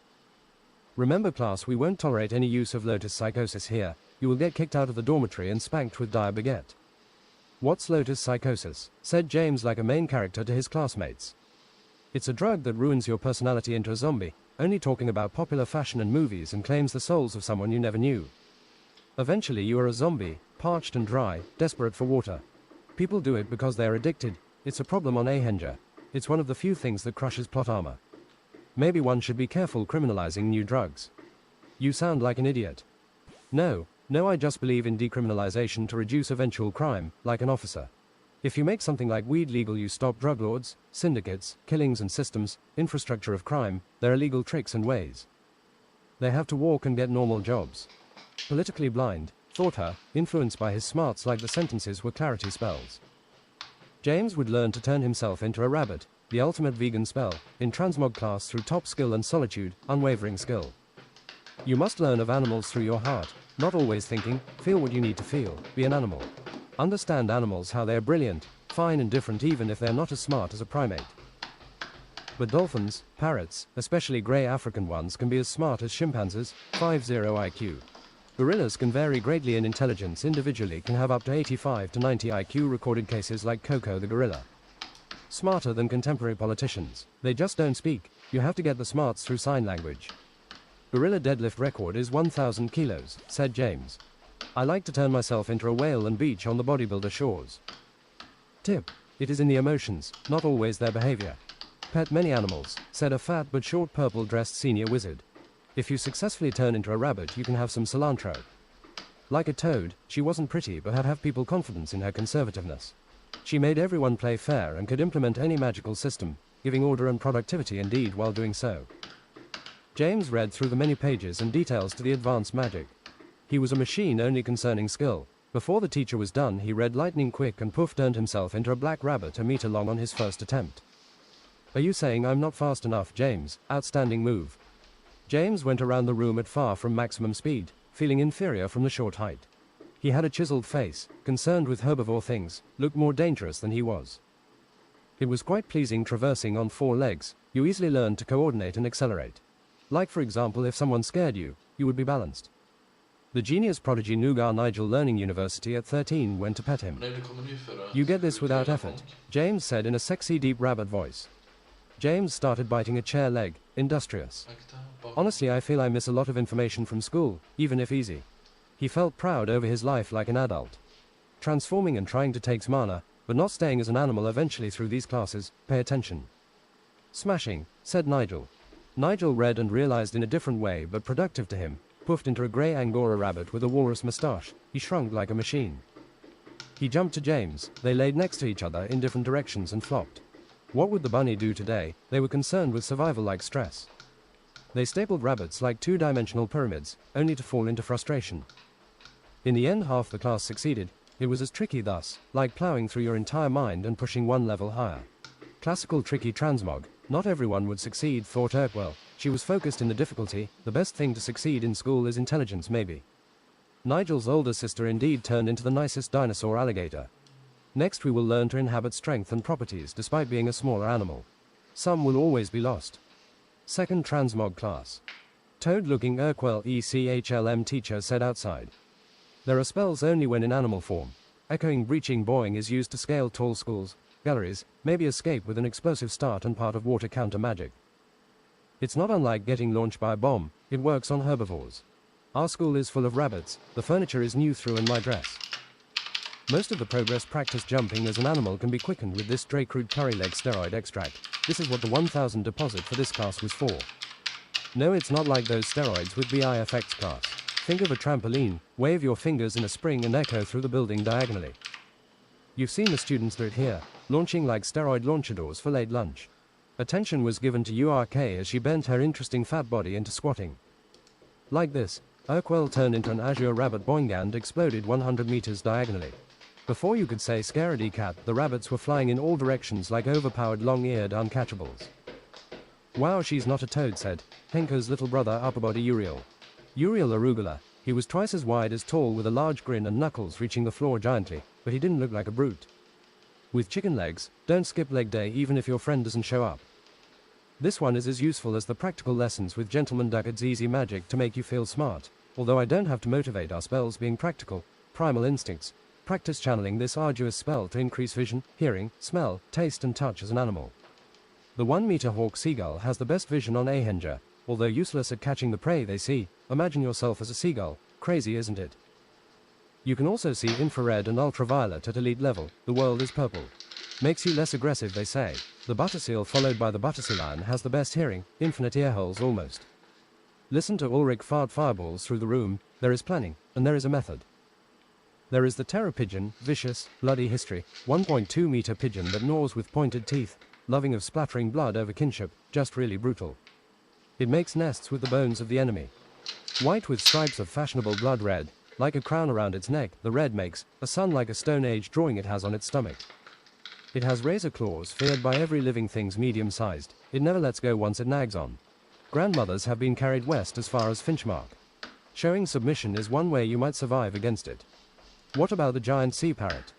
Remember class, we won't tolerate any use of lotus psychosis here. You will get kicked out of the dormitory and spanked with dire baguette. What's lotus psychosis? Said James like a main character to his classmates. It's a drug that ruins your personality into a zombie, only talking about popular fashion and movies and claims the souls of someone you never knew. Eventually you are a zombie, parched and dry, desperate for water. People do it because they are addicted. It's a problem on Ahenger. It's one of the few things that crushes plot armor. Maybe one should be careful criminalizing new drugs. You sound like an idiot. No, I just believe in decriminalization to reduce eventual crime, like an officer. If you make something like weed legal, you stop drug lords, syndicates, killings and systems, infrastructure of crime, their illegal tricks and ways. They have to walk and get normal jobs. Politically blind, thought her, influenced by his smarts like the sentences were clarity spells. James would learn to turn himself into a rabbit, the ultimate vegan spell, in transmog class through top skill and solitude, unwavering skill. You must learn of animals through your heart, not always thinking, feel what you need to feel, be an animal. Understand animals, how they are brilliant, fine and different even if they're not as smart as a primate. But dolphins, parrots, especially grey African ones, can be as smart as chimpanzees, 50 IQ. Gorillas can vary greatly in intelligence, individually can have up to 85 to 90 IQ, recorded cases like Coco the gorilla. Smarter than contemporary politicians. They just don't speak, you have to get the smarts through sign language. Gorilla deadlift record is 1,000 kilos, said James. I like to turn myself into a whale and beach on the bodybuilder shores. Tip: it is in the emotions, not always their behavior. Pet many animals, said a fat but short purple-dressed senior wizard. If you successfully turn into a rabbit, you can have some cilantro. Like a toad, she wasn't pretty but had have people confidence in her conservativeness. She made everyone play fair and could implement any magical system, giving order and productivity indeed while doing so. James read through the many pages and details to the advanced magic. He was a machine only concerning skill. Before the teacher was done, he read lightning quick and poof turned himself into a black rabbit a meter long on his first attempt. Are you saying I'm not fast enough, James? Outstanding move. James went around the room at far from maximum speed, feeling inferior from the short height. He had a chiseled face, concerned with herbivore things, looked more dangerous than he was. It was quite pleasing traversing on 4 legs. You easily learned to coordinate and accelerate. Like for example, if someone scared you, you would be balanced. The genius prodigy Nugar Nigel learning university at 13 went to pet him. You get this without effort, James said in a sexy deep rabbit voice. James started biting a chair leg, industrious. Honestly, I feel I miss a lot of information from school, even if easy. He felt proud over his life like an adult. Transforming and trying to take mana, but not staying as an animal eventually through these classes. Pay attention. Smashing, said Nigel. Nigel read and realized in a different way but productive to him, puffed into a grey Angora rabbit with a walrus moustache. He shrunk like a machine. He jumped to James. They laid next to each other in different directions and flopped. What would the bunny do today? They were concerned with survival like stress. They stapled rabbits like 2-dimensional pyramids, only to fall into frustration. In the end, half the class succeeded. It was as tricky thus, like plowing through your entire mind and pushing one level higher. Classical tricky transmog. Not everyone would succeed, thought Urquell. She was focused in the difficulty. The best thing to succeed in school is intelligence, maybe. Nigel's older sister indeed turned into the nicest dinosaur alligator. Next we will learn to inhabit strength and properties despite being a smaller animal. Some will always be lost. Second transmog class. Toad-looking Urquell ECHLM teacher said outside. There are spells only when in animal form. Echoing breaching boing is used to scale tall schools, galleries, maybe escape with an explosive start and part of water counter magic. It's not unlike getting launched by a bomb, it works on herbivores. Our school is full of rabbits, the furniture is new through in my dress. Most of the progress practice jumping as an animal can be quickened with this Drake-root curry leg steroid extract. This is what the 1000 deposit for this class was for. No, it's not like those steroids with BIFX class. Think of a trampoline, wave your fingers in a spring and echo through the building diagonally. You've seen the students do it here, launching like steroid launchadors for late lunch. Attention was given to URK as she bent her interesting fat body into squatting. Like this, Urquell turned into an azure rabbit boing and exploded 100 meters diagonally. Before you could say scaredy cat, the rabbits were flying in all directions like overpowered long-eared uncatchables. Wow, she's not a toad, said Henko's little brother upper body Uriel. Uriel arugula. He was twice as wide as tall with a large grin and knuckles reaching the floor giantly, but he didn't look like a brute. With chicken legs, don't skip leg day even if your friend doesn't show up. This one is as useful as the practical lessons with Gentleman Duckett's easy magic to make you feel smart. Although I don't have to motivate our spells being practical, primal instincts. Practice channeling this arduous spell to increase vision, hearing, smell, taste and touch as an animal. The 1-meter hawk seagull has the best vision on Ahenger. Although useless at catching the prey they see, imagine yourself as a seagull. Crazy, isn't it? You can also see infrared and ultraviolet at elite level. The world is purple. Makes you less aggressive, they say. The butterseal followed by the butterseal lion has the best hearing, infinite ear holes almost. Listen to Ulrich fart fireballs through the room. There is planning, and there is a method. There is the terror pigeon, vicious, bloody history, 1.2-meter pigeon that gnaws with pointed teeth, loving of splattering blood over kinship, just really brutal. It makes nests with the bones of the enemy. White with stripes of fashionable blood red, like a crown around its neck, the red makes a sun like a Stone Age drawing it has on its stomach. It has razor claws, feared by every living thing's medium-sized. It never lets go once it nags on. Grandmothers have been carried west as far as Finchmark. Showing submission is one way you might survive against it. What about the giant sea parrot?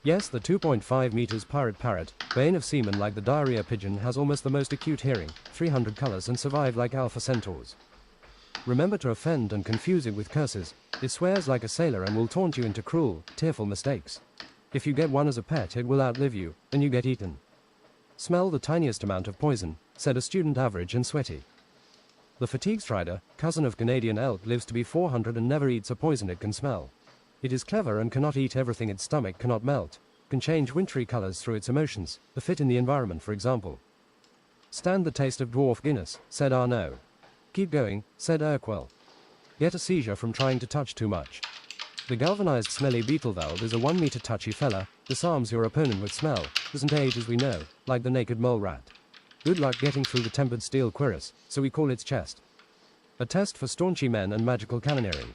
Yes, the 2.5 meters pirate parrot, bane of seamen like the diarrhea pigeon, has almost the most acute hearing, 300 colors, and survive like alpha centaurs. Remember to offend and confuse it with curses. It swears like a sailor and will taunt you into cruel, tearful mistakes. If you get one as a pet, it will outlive you, and you get eaten. Smell the tiniest amount of poison, said a student average and sweaty. The fatigue strider, cousin of Canadian elk, lives to be 400 and never eats a poison it can smell. It is clever and cannot eat everything its stomach cannot melt, can change wintry colors through its emotions, the fit in the environment for example. Stand the taste of dwarf Guinness, said Arnaud. Keep going, said Urquell. Get a seizure from trying to touch too much. The galvanized smelly beetleveld is a 1-meter touchy fella, disarms your opponent with smell, doesn't age as we know, like the naked mole rat. Good luck getting through the tempered steel cuirass, so we call its chest. A test for staunchy men and magical cannoneering.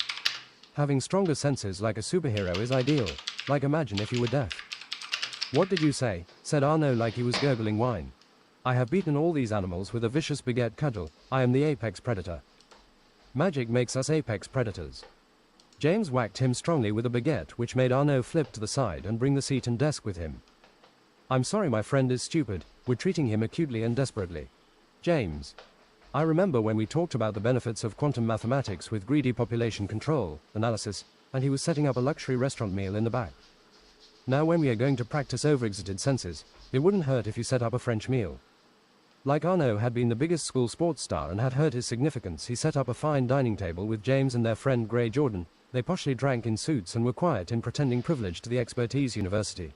Having stronger senses like a superhero is ideal, like imagine if you were deaf. What did you say? Said Arnaud like he was gurgling wine. I have beaten all these animals with a vicious baguette cudgel. I am the apex predator. Magic makes us apex predators. James whacked him strongly with a baguette, which made Arnaud flip to the side and bring the seat and desk with him. I'm sorry, my friend is stupid. We're treating him acutely and desperately. James. I remember when we talked about the benefits of quantum mathematics with greedy population control, analysis, and he was setting up a luxury restaurant meal in the back. Now when we are going to practice overexcited senses, it wouldn't hurt if you set up a French meal. Like Arnaud had been the biggest school sports star and had heard his significance, he set up a fine dining table with James and their friend Grey Jordan. They poshly drank in suits and were quiet in pretending privilege to the expertise university.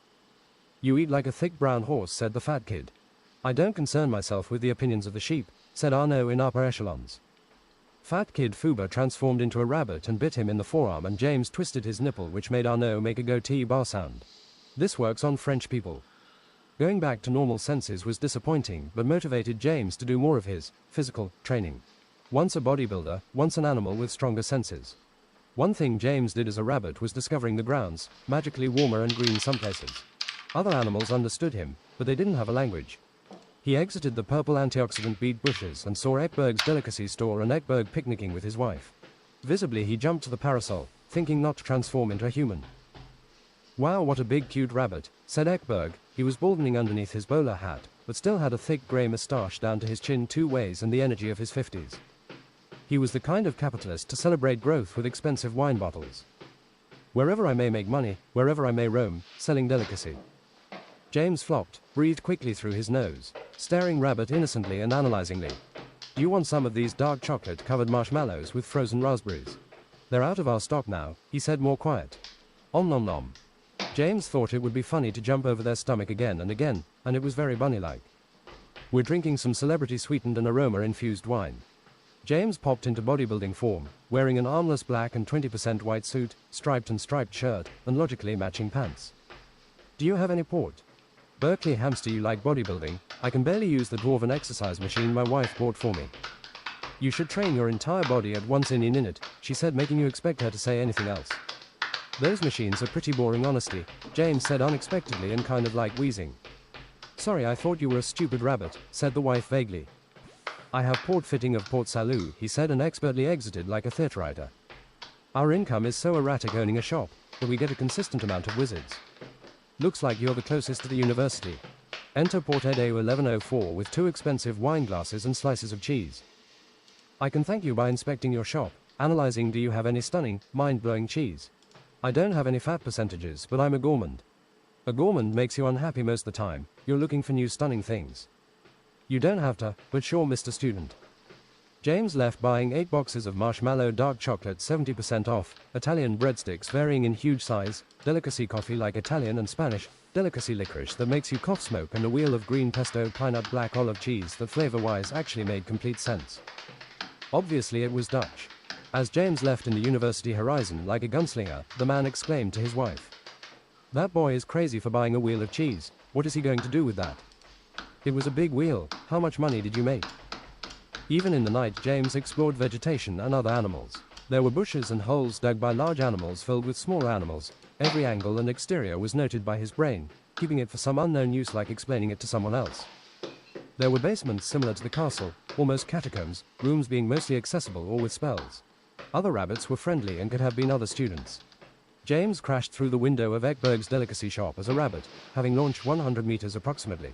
You eat like a thick brown horse, said the fat kid. I don't concern myself with the opinions of the sheep, said Arnaud in upper echelons. Fat kid Fuba transformed into a rabbit and bit him in the forearm, and James twisted his nipple, which made Arnaud make a goatee bar sound. This works on French people. Going back to normal senses was disappointing, but motivated James to do more of his physical training. Once a bodybuilder, once an animal with stronger senses. One thing James did as a rabbit was discovering the grounds, magically warmer and green some places. Other animals understood him, but they didn't have a language. He exited the purple antioxidant beet bushes and saw Ekberg's delicacy store and Ekberg picnicking with his wife. Visibly he jumped to the parasol, thinking not to transform into a human. Wow, what a big cute rabbit, said Ekberg. He was balding underneath his bowler hat, but still had a thick grey moustache down to his chin 2 ways and the energy of his 50s. He was the kind of capitalist to celebrate growth with expensive wine bottles. Wherever I may make money, wherever I may roam, selling delicacy. James flopped, breathed quickly through his nose, staring Rabbit innocently and analyzingly. Do you want some of these dark chocolate-covered marshmallows with frozen raspberries? They're out of our stock now, he said more quiet. Om nom nom. James thought it would be funny to jump over their stomach again, and it was very bunny-like. We're drinking some celebrity-sweetened and aroma-infused wine. James popped into bodybuilding form, wearing an armless black and 20% white suit, striped and striped shirt, and logically matching pants. Do you have any port? Berkeley hamster, you like bodybuilding? I can barely use the dwarven exercise machine my wife bought for me. You should train your entire body at once in it, she said, making you expect her to say anything else. Those machines are pretty boring, honesty, James said unexpectedly and kind of like wheezing. Sorry, I thought you were a stupid rabbit, said the wife vaguely. I have port fitting of Port Salut, he said and expertly exited like a theatre writer. Our income is so erratic owning a shop, that we get a consistent amount of wizards. Looks like you're the closest to the university. Enter Port Edo 1104 with 2 expensive wine glasses and slices of cheese. I can thank you by inspecting your shop, analyzing do you have any stunning, mind-blowing cheese. I don't have any fat percentages, but I'm a gourmand. A gourmand makes you unhappy most of the time, you're looking for new stunning things. You don't have to, but sure Mr. Student. James left buying 8 boxes of marshmallow dark chocolate 70% off, Italian breadsticks varying in huge size, delicacy coffee like Italian and Spanish, delicacy licorice that makes you cough smoke and a wheel of green pesto peanut black olive cheese that flavor-wise actually made complete sense. Obviously it was Dutch. As James left in the university horizon like a gunslinger, the man exclaimed to his wife. That boy is crazy for buying a wheel of cheese, what is he going to do with that? It was a big wheel, how much money did you make? Even in the night James explored vegetation and other animals. There were bushes and holes dug by large animals filled with smaller animals. Every angle and exterior was noted by his brain, keeping it for some unknown use like explaining it to someone else. There were basements similar to the castle, almost catacombs, rooms being mostly accessible or with spells. Other rabbits were friendly and could have been other students. James crashed through the window of Ekberg's delicacy shop as a rabbit, having launched 100 meters approximately.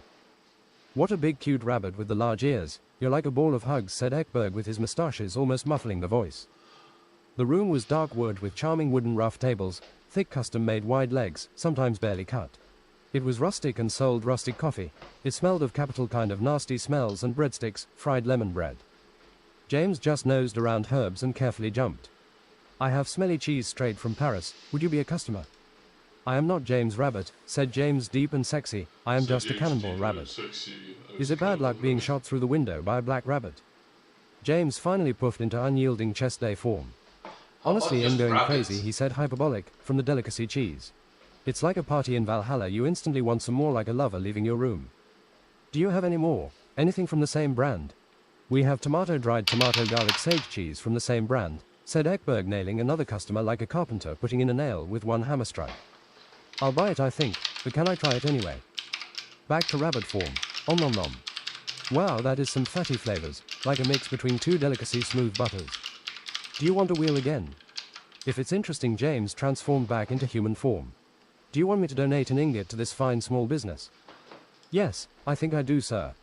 What a big cute rabbit with the large ears, you're like a ball of hugs, said Ekberg with his moustaches almost muffling the voice. The room was dark wood with charming wooden rough tables, thick custom-made wide legs, sometimes barely cut. It was rustic and sold rustic coffee. It smelled of capital kind of nasty smells and breadsticks, fried lemon bread. James just nosed around herbs and carefully jumped. I have smelly cheese straight from Paris, would you be a customer? I am not James Rabbit, said James deep and sexy, I am just a cannonball rabbit. Is it bad luck being shot through the window by a black rabbit? James finally puffed into unyielding chest day form. Honestly, I'm going crazy, he said hyperbolic, from the delicacy cheese. It's like a party in Valhalla, you instantly want some more like a lover leaving your room. Do you have any more? Anything from the same brand? We have dried tomato garlic sage cheese from the same brand, said Ekberg nailing another customer like a carpenter putting in a nail with one hammer strike. I'll buy it I think, but can I try it anyway? Back to rabbit form. Om nom nom. Wow, that is some fatty flavors, like a mix between 2 delicacy smooth butters. Do you want a wheel again? If it's interesting, James transformed back into human form. Do you want me to donate an ingot to this fine small business? Yes, I think I do, sir.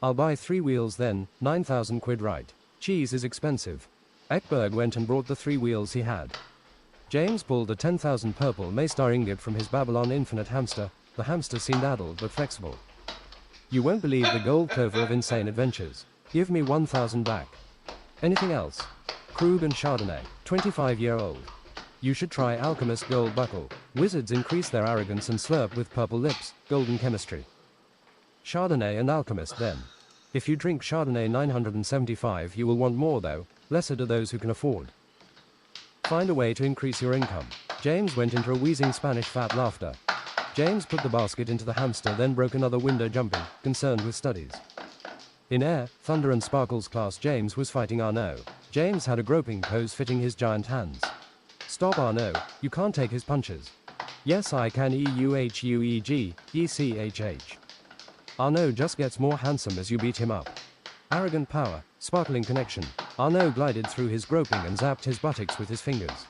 I'll buy 3 wheels then, 9,000 quid right. Cheese is expensive. Ekberg went and brought the 3 wheels he had. James pulled a 10,000 purple Maystar ingot from his Babylon Infinite hamster. The hamster seemed addled but flexible. You won't believe the gold clover of insane adventures. Give me 1,000 back. Anything else? Krug and Chardonnay, 25-year-old. You should try Alchemist Gold Buckle. Wizards increase their arrogance and slurp with purple lips, golden chemistry. Chardonnay and Alchemist then. If you drink Chardonnay 975 you will want more though, lesser to those who can afford. Find a way to increase your income. James went into a wheezing Spanish fat laughter. James put the basket into the hamster then broke another window jumping, concerned with studies. In air, thunder and sparkles class James was fighting Arnaud. James had a groping pose fitting his giant hands. Stop Arnaud, you can't take his punches. Yes I can EUHUEG, ECHH. Arnaud just gets more handsome as you beat him up. Arrogant power, sparkling connection. Arnaud glided through his groping and zapped his buttocks with his fingers.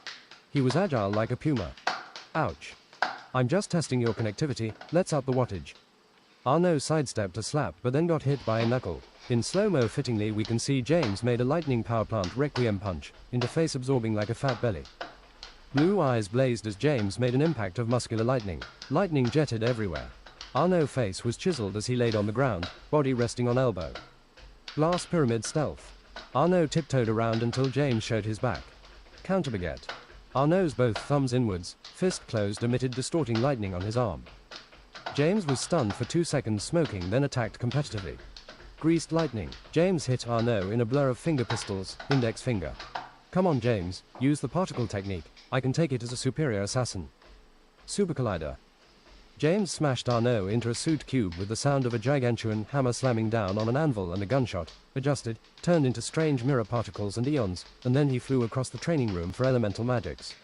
He was agile like a puma. Ouch. I'm just testing your connectivity, let's up the wattage. Arnaud sidestepped a slap but then got hit by a knuckle. In slow-mo fittingly we can see James made a lightning power plant requiem punch, interface absorbing like a fat belly. Blue eyes blazed as James made an impact of muscular lightning. Lightning jetted everywhere. Arnaud's face was chiseled as he laid on the ground, body resting on elbow. Glass pyramid stealth. Arnaud tiptoed around until James showed his back. Counter baguette. Arnaud's both thumbs inwards, fist closed emitted distorting lightning on his arm. James was stunned for 2 seconds smoking then attacked competitively. Greased lightning. James hit Arnaud in a blur of finger pistols, index finger. Come on James, use the particle technique, I can take it as a superior assassin. Super collider. James smashed Arnaud into a suit cube with the sound of a gigantuan hammer slamming down on an anvil and a gunshot, adjusted, turned into strange mirror particles and eons, and then he flew across the training room for elemental magics.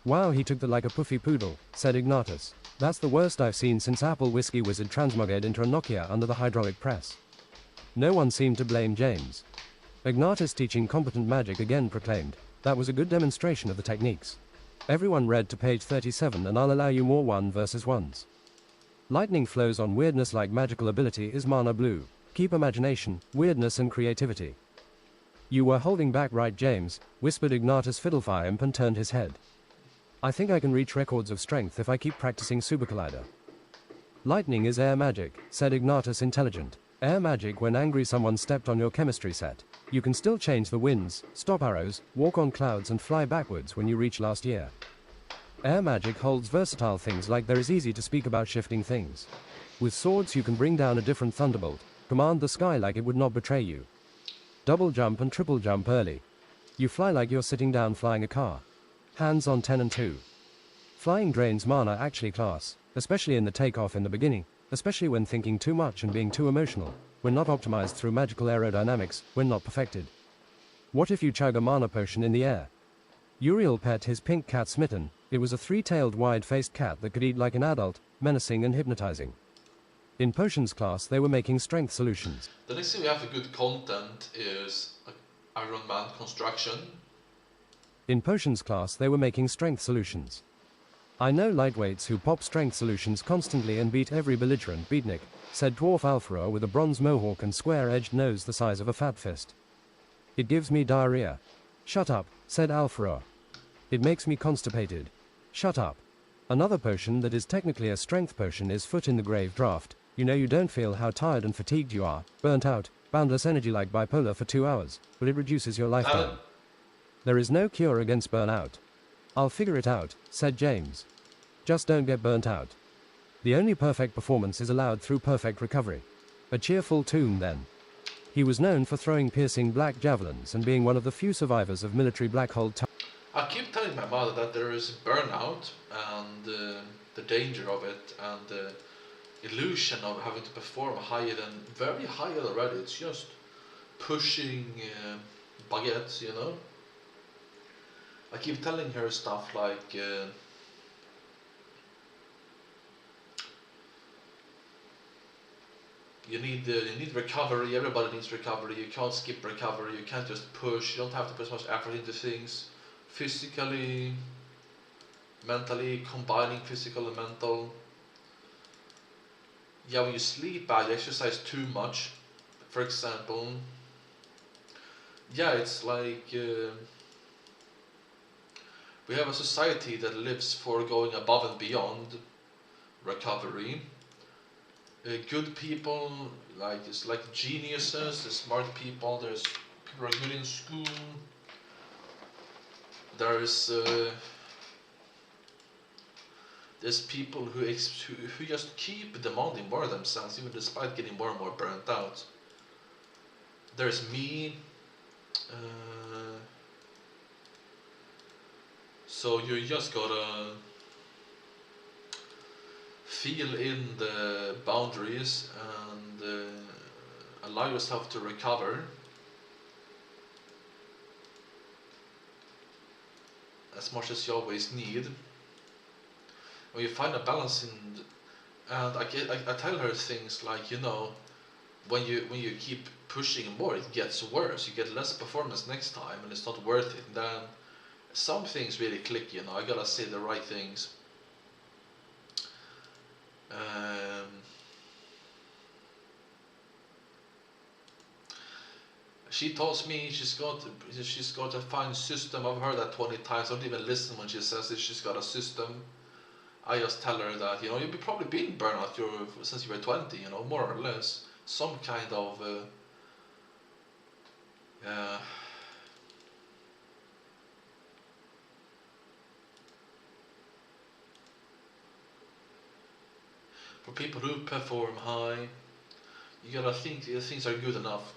Wow, he took that like a puffy poodle, said Ignatius. That's the worst I've seen since Apple Whiskey Wizard transmogged into a Nokia under the hydraulic press. No one seemed to blame James. Ignatius, teaching competent magic, again proclaimed, "That was a good demonstration of the techniques. Everyone read to page 37 and I'll allow you more 1 versus 1s. Lightning flows on weirdness like magical ability is mana blue. Keep imagination, weirdness and creativity." "You were holding back, right, James?" whispered Ignatius Fiddlefire Imp and turned his head. "I think I can reach records of strength if I keep practicing Super Collider." "Lightning is air magic," said Ignatius Intelligent. "Air magic when angry someone stepped on your chemistry set. You can still change the winds, stop arrows, walk on clouds and fly backwards when you reach last year. Air magic holds versatile things like there is easy to speak about shifting things. With swords you can bring down a different thunderbolt, command the sky like it would not betray you. Double jump and triple jump early. You fly like you're sitting down flying a car. Hands on 10 and 2. Flying drains mana actually class, especially in the takeoff in the beginning, especially when thinking too much and being too emotional, when not optimized through magical aerodynamics, when not perfected. What if you chug a mana potion in the air?" Uriel pet his pink cat Smitten. It was a 3-tailed wide-faced cat that could eat like an adult, menacing and hypnotizing. In potions class they were making strength solutions. The next thing we have for good content is ironman construction. In potions class they were making strength solutions. "I know lightweights who pop strength solutions constantly and beat every belligerent beatnik," said Dwarf Alfaro with a bronze mohawk and square-edged nose the size of a fat fist. "It gives me diarrhea." "Shut up," said Alfaro. "It makes me constipated." "Shut up." Another potion that is technically a strength potion is Foot in the Grave Draft. You know, you don't feel how tired and fatigued you are, burnt out, boundless energy like bipolar for 2 hours, but it reduces your lifetime. There is no cure against burnout. "I'll figure it out," said James. "Just don't get burnt out. The only perfect performance is allowed through perfect recovery." A cheerful tune then. He was known for throwing piercing black javelins and being one of the few survivors of military black hole. I keep telling my mother that there is burnout and the danger of it and the illusion of having to perform higher than very high already. It's just pushing baguettes, you know. I keep telling her stuff like you need recovery. Everybody needs recovery. You can't skip recovery. You can't just push. You don't have to put so much effort into things. Physically, mentally, combining physical and mental. Yeah, when you sleep bad, you exercise too much, for example. Yeah, it's like we have a society that lives for going above and beyond recovery. Good people, it's like geniuses, there's smart people, there's people who are good in school. There's people who just keep demanding more of themselves, even despite getting more and more burnt out. There's me. So you just gotta feel in the boundaries and allow yourself to recover. As much as you always need. When you find a balance and I tell her things like, you know, when you keep pushing more, it gets worse. You get less performance next time, and it's not worth it. And then some things really click, you know. I gotta say the right things. She tells me she's got a fine system. I've heard that 20 times. I don't even listen when she says it. She's got a system. I just tell her that, you know, you've probably been burnout since you were 20, you know, more or less. Some kind of for people who perform high, you gotta think things are good enough.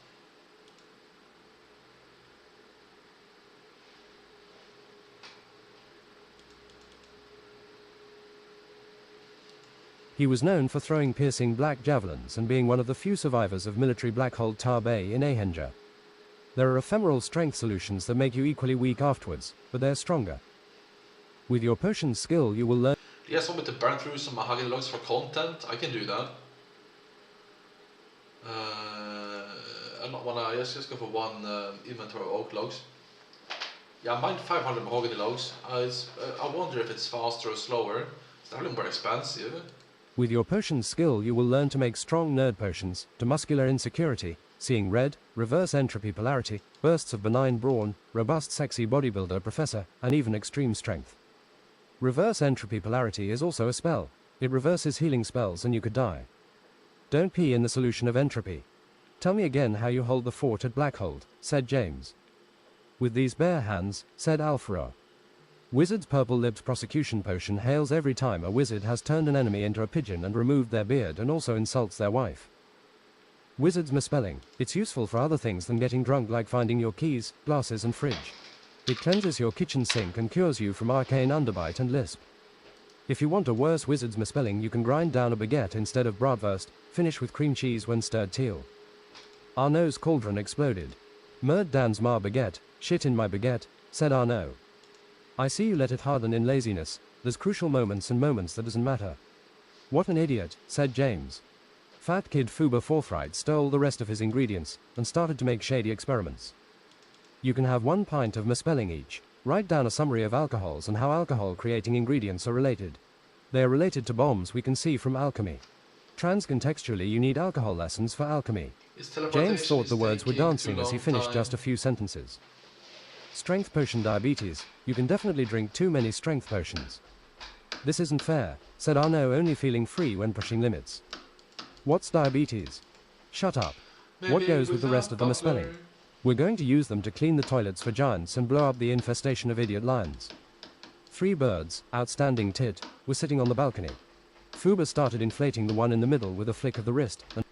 He was known for throwing piercing black javelins and being one of the few survivors of military black hole Tar Bay in Ahenja. There are ephemeral strength solutions that make you equally weak afterwards, but they're stronger. With your potion skill you will learn. Do you guys want me to burn through some mahogany logs for content? I can do that. wanna just go for one inventory of oak logs. Yeah, I mined 500 mahogany logs. I wonder if it's faster or slower. It's definitely more expensive. With your potions skill, you will learn to make strong nerd potions, to muscular insecurity, seeing red, reverse entropy polarity, bursts of benign brawn, robust sexy bodybuilder professor, and even extreme strength. Reverse entropy polarity is also a spell. It reverses healing spells and you could die. Don't pee in the solution of entropy. Tell me again how you hold the fort at Blackhold, said James. With these bare hands, said Alfaro. Wizard's purple-lipped prosecution potion hails every time a wizard has turned an enemy into a pigeon and removed their beard and also insults their wife. Wizard's misspelling. It's useful for other things than getting drunk, like finding your keys, glasses and fridge. It cleanses your kitchen sink and cures you from arcane underbite and lisp. If you want a worse wizard's misspelling, you can grind down a baguette instead of bratwurst, finish with cream cheese when stirred teal. Arnaud's cauldron exploded. Murd Dan's mar baguette, shit in my baguette, said Arnaud. I see you let it harden in laziness. There's crucial moments and moments that doesn't matter. What an idiot, said James. Fat kid Fuba forthright stole the rest of his ingredients and started to make shady experiments. You can have 1 pint of misspelling each. Write down a summary of alcohols and how alcohol-creating ingredients are related. They are related to bombs we can see from alchemy. Transcontextually, you need alcohol lessons for alchemy. James thought the words were dancing as he finished just a few sentences. Strength potion diabetes. You can definitely drink too many strength potions. This isn't fair, said Arnaud, only feeling free when pushing limits. What's diabetes? Shut up. What goes with the rest of the misspelling? We're going to use them to clean the toilets for giants and blow up the infestation of idiot lions. 3 birds, outstanding tit, were sitting on the balcony. Fuba started inflating the one in the middle with a flick of the wrist and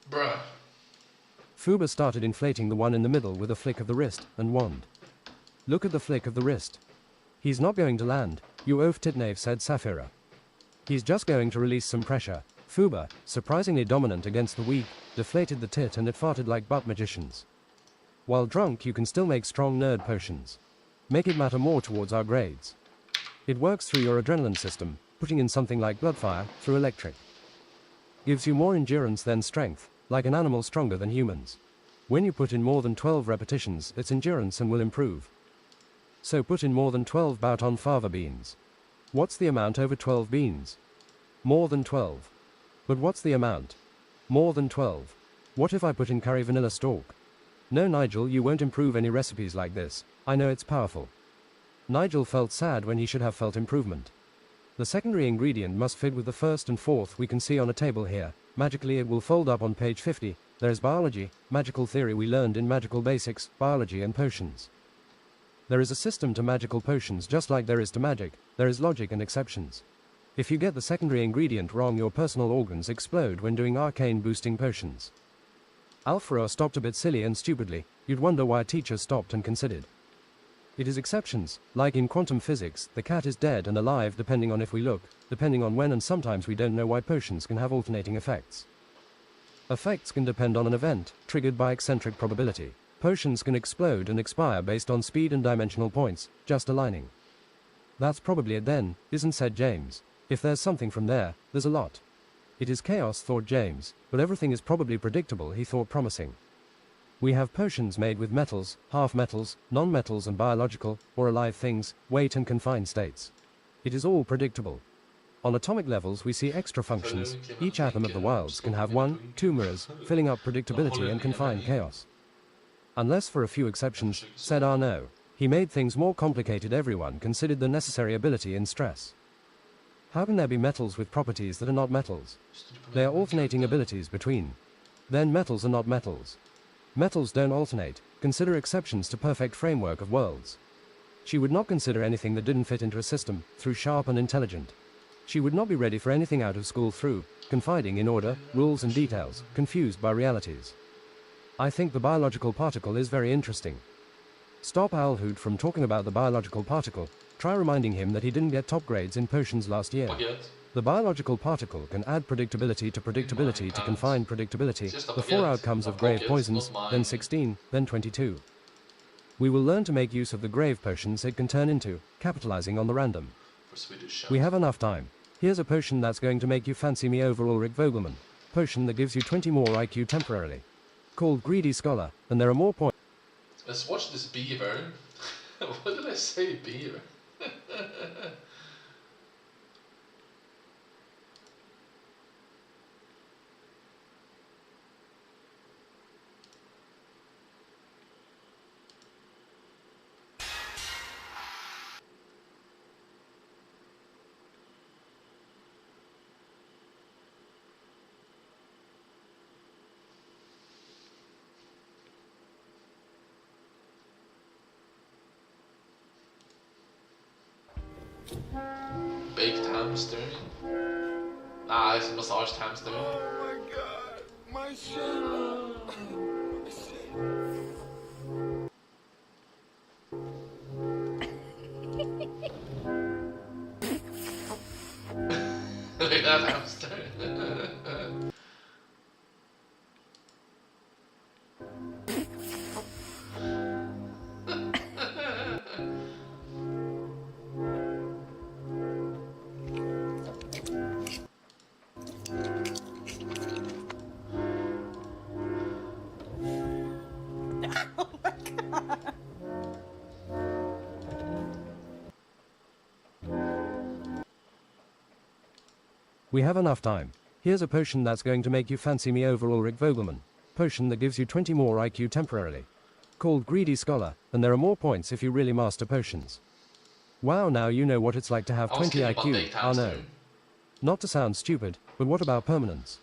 Bruh. Fuba started inflating the one in the middle with a flick of the wrist and wand. Look at the flick of the wrist. He's not going to land, you oaf titnave, said Saphira. He's just going to release some pressure. Fuba, surprisingly dominant against the weak, deflated the tit and it farted like butt magicians. While drunk, you can still make strong nerd potions. Make it matter more towards our grades. It works through your adrenaline system, putting in something like bloodfire, through electric. Gives you more endurance than strength, like an animal stronger than humans. When you put in more than 12 repetitions, its endurance and will improve. So put in more than 12 bout on fava beans. What's the amount over 12 beans? More than 12. But what's the amount? More than 12. What if I put in curry vanilla stalk? No, Nigel, you won't improve any recipes like this. I know it's powerful. Nigel felt sad when he should have felt improvement. The secondary ingredient must fit with the first and fourth we can see on a table here. Magically it will fold up on page 50. There's biology, magical theory we learned in magical basics, biology and potions. There is a system to magical potions just like there is to magic. There is logic and exceptions. If you get the secondary ingredient wrong, your personal organs explode when doing arcane boosting potions. Alfaro stopped a bit silly and stupidly. You'd wonder why teachers stopped and considered. It is exceptions, like in quantum physics, the cat is dead and alive depending on if we look, depending on when, and sometimes we don't know why potions can have alternating effects. Effects can depend on an event, triggered by eccentric probability. Potions can explode and expire based on speed and dimensional points, just aligning. That's probably it then, isn't, said James. If there's something from there, there's a lot. It is chaos, thought James, but everything is probably predictable, he thought, promising. We have potions made with metals, half-metals, non-metals and biological, or alive things, weight and confined states. It is all predictable. On atomic levels we see extra functions. Each atom of the wilds can have 1, 2 mirrors, filling up predictability and confined chaos. Unless for a few exceptions, said Arnaud. He made things more complicated. Everyone considered the necessary ability in stress. How can there be metals with properties that are not metals? They are alternating abilities between. Then metals are not metals. Metals don't alternate. Consider exceptions to perfect framework of worlds. She would not consider anything that didn't fit into a system, through sharp and intelligent. She would not be ready for anything out of school through, confiding in order, rules and details, confused by realities. I think the biological particle is very interesting. Stop Alhood from talking about the biological particle. Try reminding him that he didn't get top grades in potions last year. The biological particle can add predictability to confined predictability, the 4 outcomes of grave poisons, then 16, then 22. We will learn to make use of the grave potions it can turn into, capitalizing on the random. We have enough time. Here's a potion that's going to make you fancy me over Ulrich Vogelmann. Potion that gives you 20 more IQ temporarily. Called Greedy Scholar, and there are more points. Let's watch this beaver. What did I say, beaver? Baked hamster. Nah, it's massaged hamster. Oh my god, my shit. Look at that hamster. We have enough time. Here's a potion that's going to make you fancy me over Ulrich Vogelmann. Potion that gives you 20 more IQ temporarily. Called Greedy Scholar, and there are more points if you really master potions. Wow, now you know what it's like to have 20 IQ, Arnaud. Not to sound stupid, but what about permanence?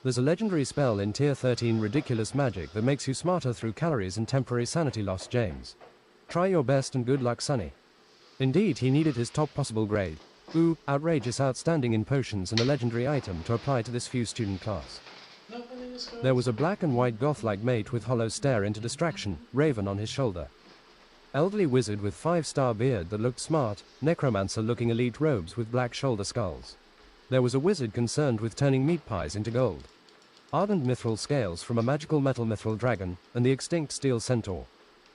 There's a legendary spell in Tier 13 ridiculous magic that makes you smarter through calories and temporary sanity loss, James. Try your best and good luck, Sonny. Indeed, he needed his top possible grade. Ooh, outrageous outstanding in potions and a legendary item to apply to this few student class. There was a black and white goth-like mate with hollow stare into distraction, raven on his shoulder. Elderly wizard with 5-star beard that looked smart, necromancer looking elite robes with black shoulder skulls. There was a wizard concerned with turning meat pies into gold. Ardent mithril scales from a magical metal mithril dragon, and the extinct steel centaur.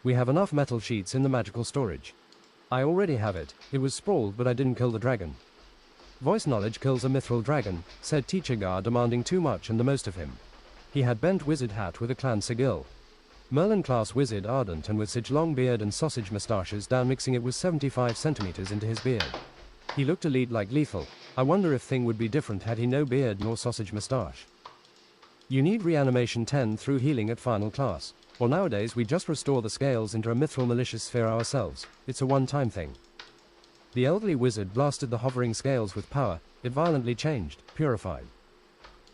We have enough metal sheets in the magical storage. I already have it. It was sprawled, but I didn't kill the dragon. Voice knowledge kills a mithril dragon, said Teacher Gar, demanding too much and the most of him. He had bent wizard hat with a clan sigil. Merlin class wizard ardent and with such long beard and sausage moustaches down, mixing it with 75 centimeters into his beard. He looked elite like lethal. I wonder if thing would be different had he no beard nor sausage moustache. You need reanimation 10 through healing at final class. Well, nowadays we just restore the scales into a mithril malicious sphere ourselves. It's a one-time thing. The elderly wizard blasted the hovering scales with power. It violently changed, purified.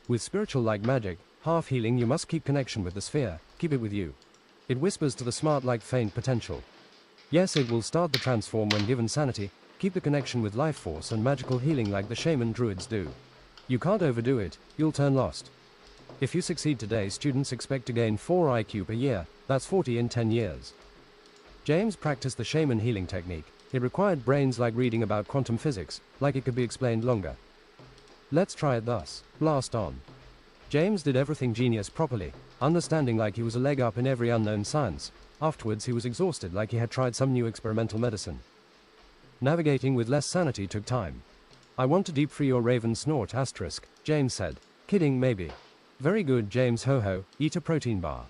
With spiritual-like magic, half healing, you must keep connection with the sphere. Keep it with you. It whispers to the smart like faint potential. Yes, it will start the transform when given sanity. Keep the connection with life force and magical healing like the shaman druids do. You can't overdo it, you'll turn lost. If you succeed today, students expect to gain 4 IQ per year. That's 40 in 10 years. James practiced the shaman healing technique. It required brains like reading about quantum physics, like it could be explained longer. Let's try it thus. Blast on. James did everything genius properly, understanding like he was a leg up in every unknown science. Afterwards he was exhausted like he had tried some new experimental medicine. Navigating with less sanity took time. I want to deep free your raven snort asterisk, James said. Kidding maybe. Very good, James, ho ho, eat a protein bar.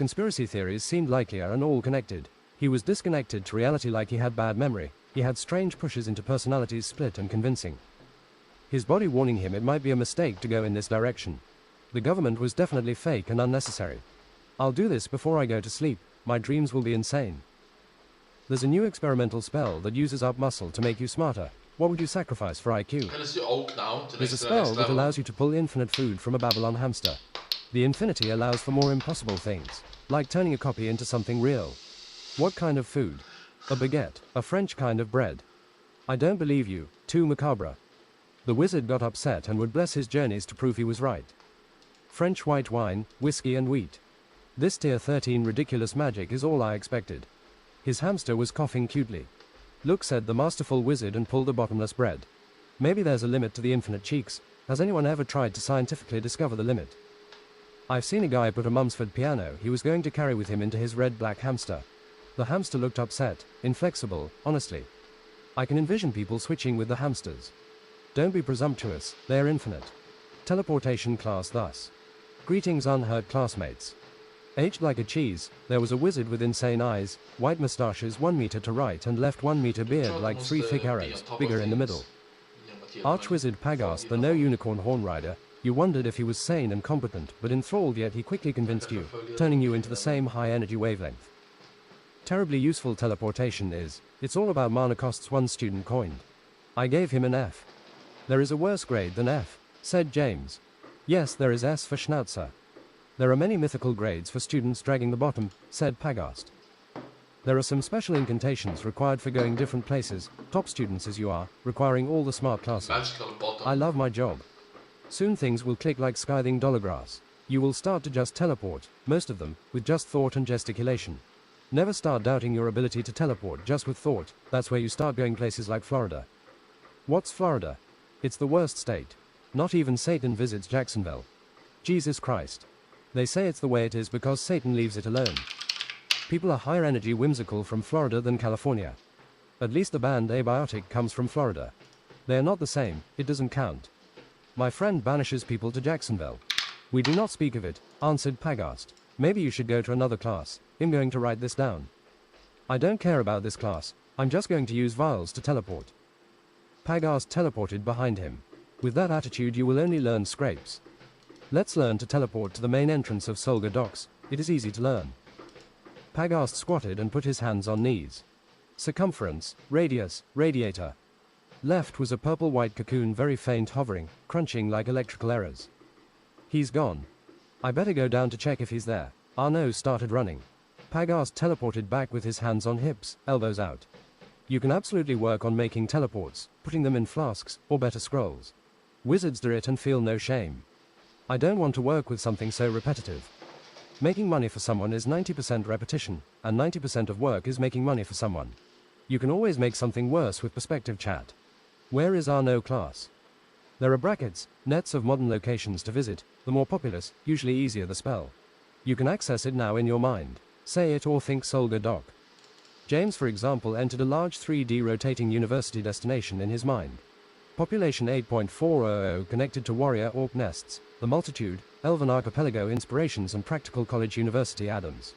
Conspiracy theories seemed likelier and all connected. He was disconnected to reality like he had bad memory. He had strange pushes into personalities split and convincing. His body warning him it might be a mistake to go in this direction. The government was definitely fake and unnecessary. I'll do this before I go to sleep. My dreams will be insane. There's a new experimental spell that uses up muscle to make you smarter. What would you sacrifice for IQ? There's a spell that allows you to pull infinite food from a Babylon hamster. The infinity allows for more impossible things, like turning a copy into something real. What kind of food? A baguette, a French kind of bread. I don't believe you, too macabre. The wizard got upset and would bless his journeys to prove he was right. French white wine, whiskey and wheat. This tier 13 ridiculous magic is all I expected. His hamster was coughing cutely. Look, said the masterful wizard and pulled a bottomless bread. Maybe there's a limit to the infinite cheeks. Has anyone ever tried to scientifically discover the limit? I've seen a guy put a Mumsford piano he was going to carry with him into his red-black hamster. The hamster looked upset, inflexible, honestly. I can envision people switching with the hamsters. Don't be presumptuous, they are infinite. Teleportation class thus. Greetings unhurt classmates. Aged like a cheese, there was a wizard with insane eyes, white moustaches 1 meter to right and left 1 meter beard like 3 thick arrows, bigger in the middle. Archwizard Pagast, the no unicorn horn rider, you wondered if he was sane and competent, but enthralled, yet he quickly convinced you, turning you into the same high energy wavelength. Terribly useful teleportation is, it's all about mana costs 1 student coined. I gave him an F. There is a worse grade than F, said James. Yes, there is S for Schnauzer. There are many mythical grades for students dragging the bottom, said Pagast. There are some special incantations required for going different places, top students as you are, requiring all the smart classes. I love my job. Soon things will click like scything dollargrass. You will start to just teleport, most of them, with just thought and gesticulation. Never start doubting your ability to teleport just with thought, that's where you start going places like Florida. What's Florida? It's the worst state. Not even Satan visits Jacksonville. Jesus Christ. They say it's the way it is because Satan leaves it alone. People are higher energy whimsical from Florida than California. At least the band Abiotic comes from Florida. They are not the same, it doesn't count. My friend banishes people to Jacksonville. We do not speak of it, answered Pagast. Maybe you should go to another class. I'm going to write this down. I don't care about this class, I'm just going to use vials to teleport. Pagast teleported behind him. With that attitude you will only learn scrapes. Let's learn to teleport to the main entrance of Solga Docks, it is easy to learn. Pagast squatted and put his hands on knees. Circumference, radius, radiator. Left was a purple-white cocoon very faint hovering, crunching like electrical errors. He's gone. I better go down to check if he's there. Arnaud started running. Pagast teleported back with his hands on hips, elbows out. You can absolutely work on making teleports, putting them in flasks, or better scrolls. Wizards do it and feel no shame. I don't want to work with something so repetitive. Making money for someone is 90% repetition, and 90% of work is making money for someone. You can always make something worse with perspective chat. Where is Arnaud class? There are brackets, nets of modern locations to visit, the more populous, usually easier the spell. You can access it now in your mind. Say it or think Solga Dock. James, for example, entered a large 3D rotating university destination in his mind. Population 8.400 connected to warrior orc nests, the multitude, elven archipelago inspirations and practical college university Adams.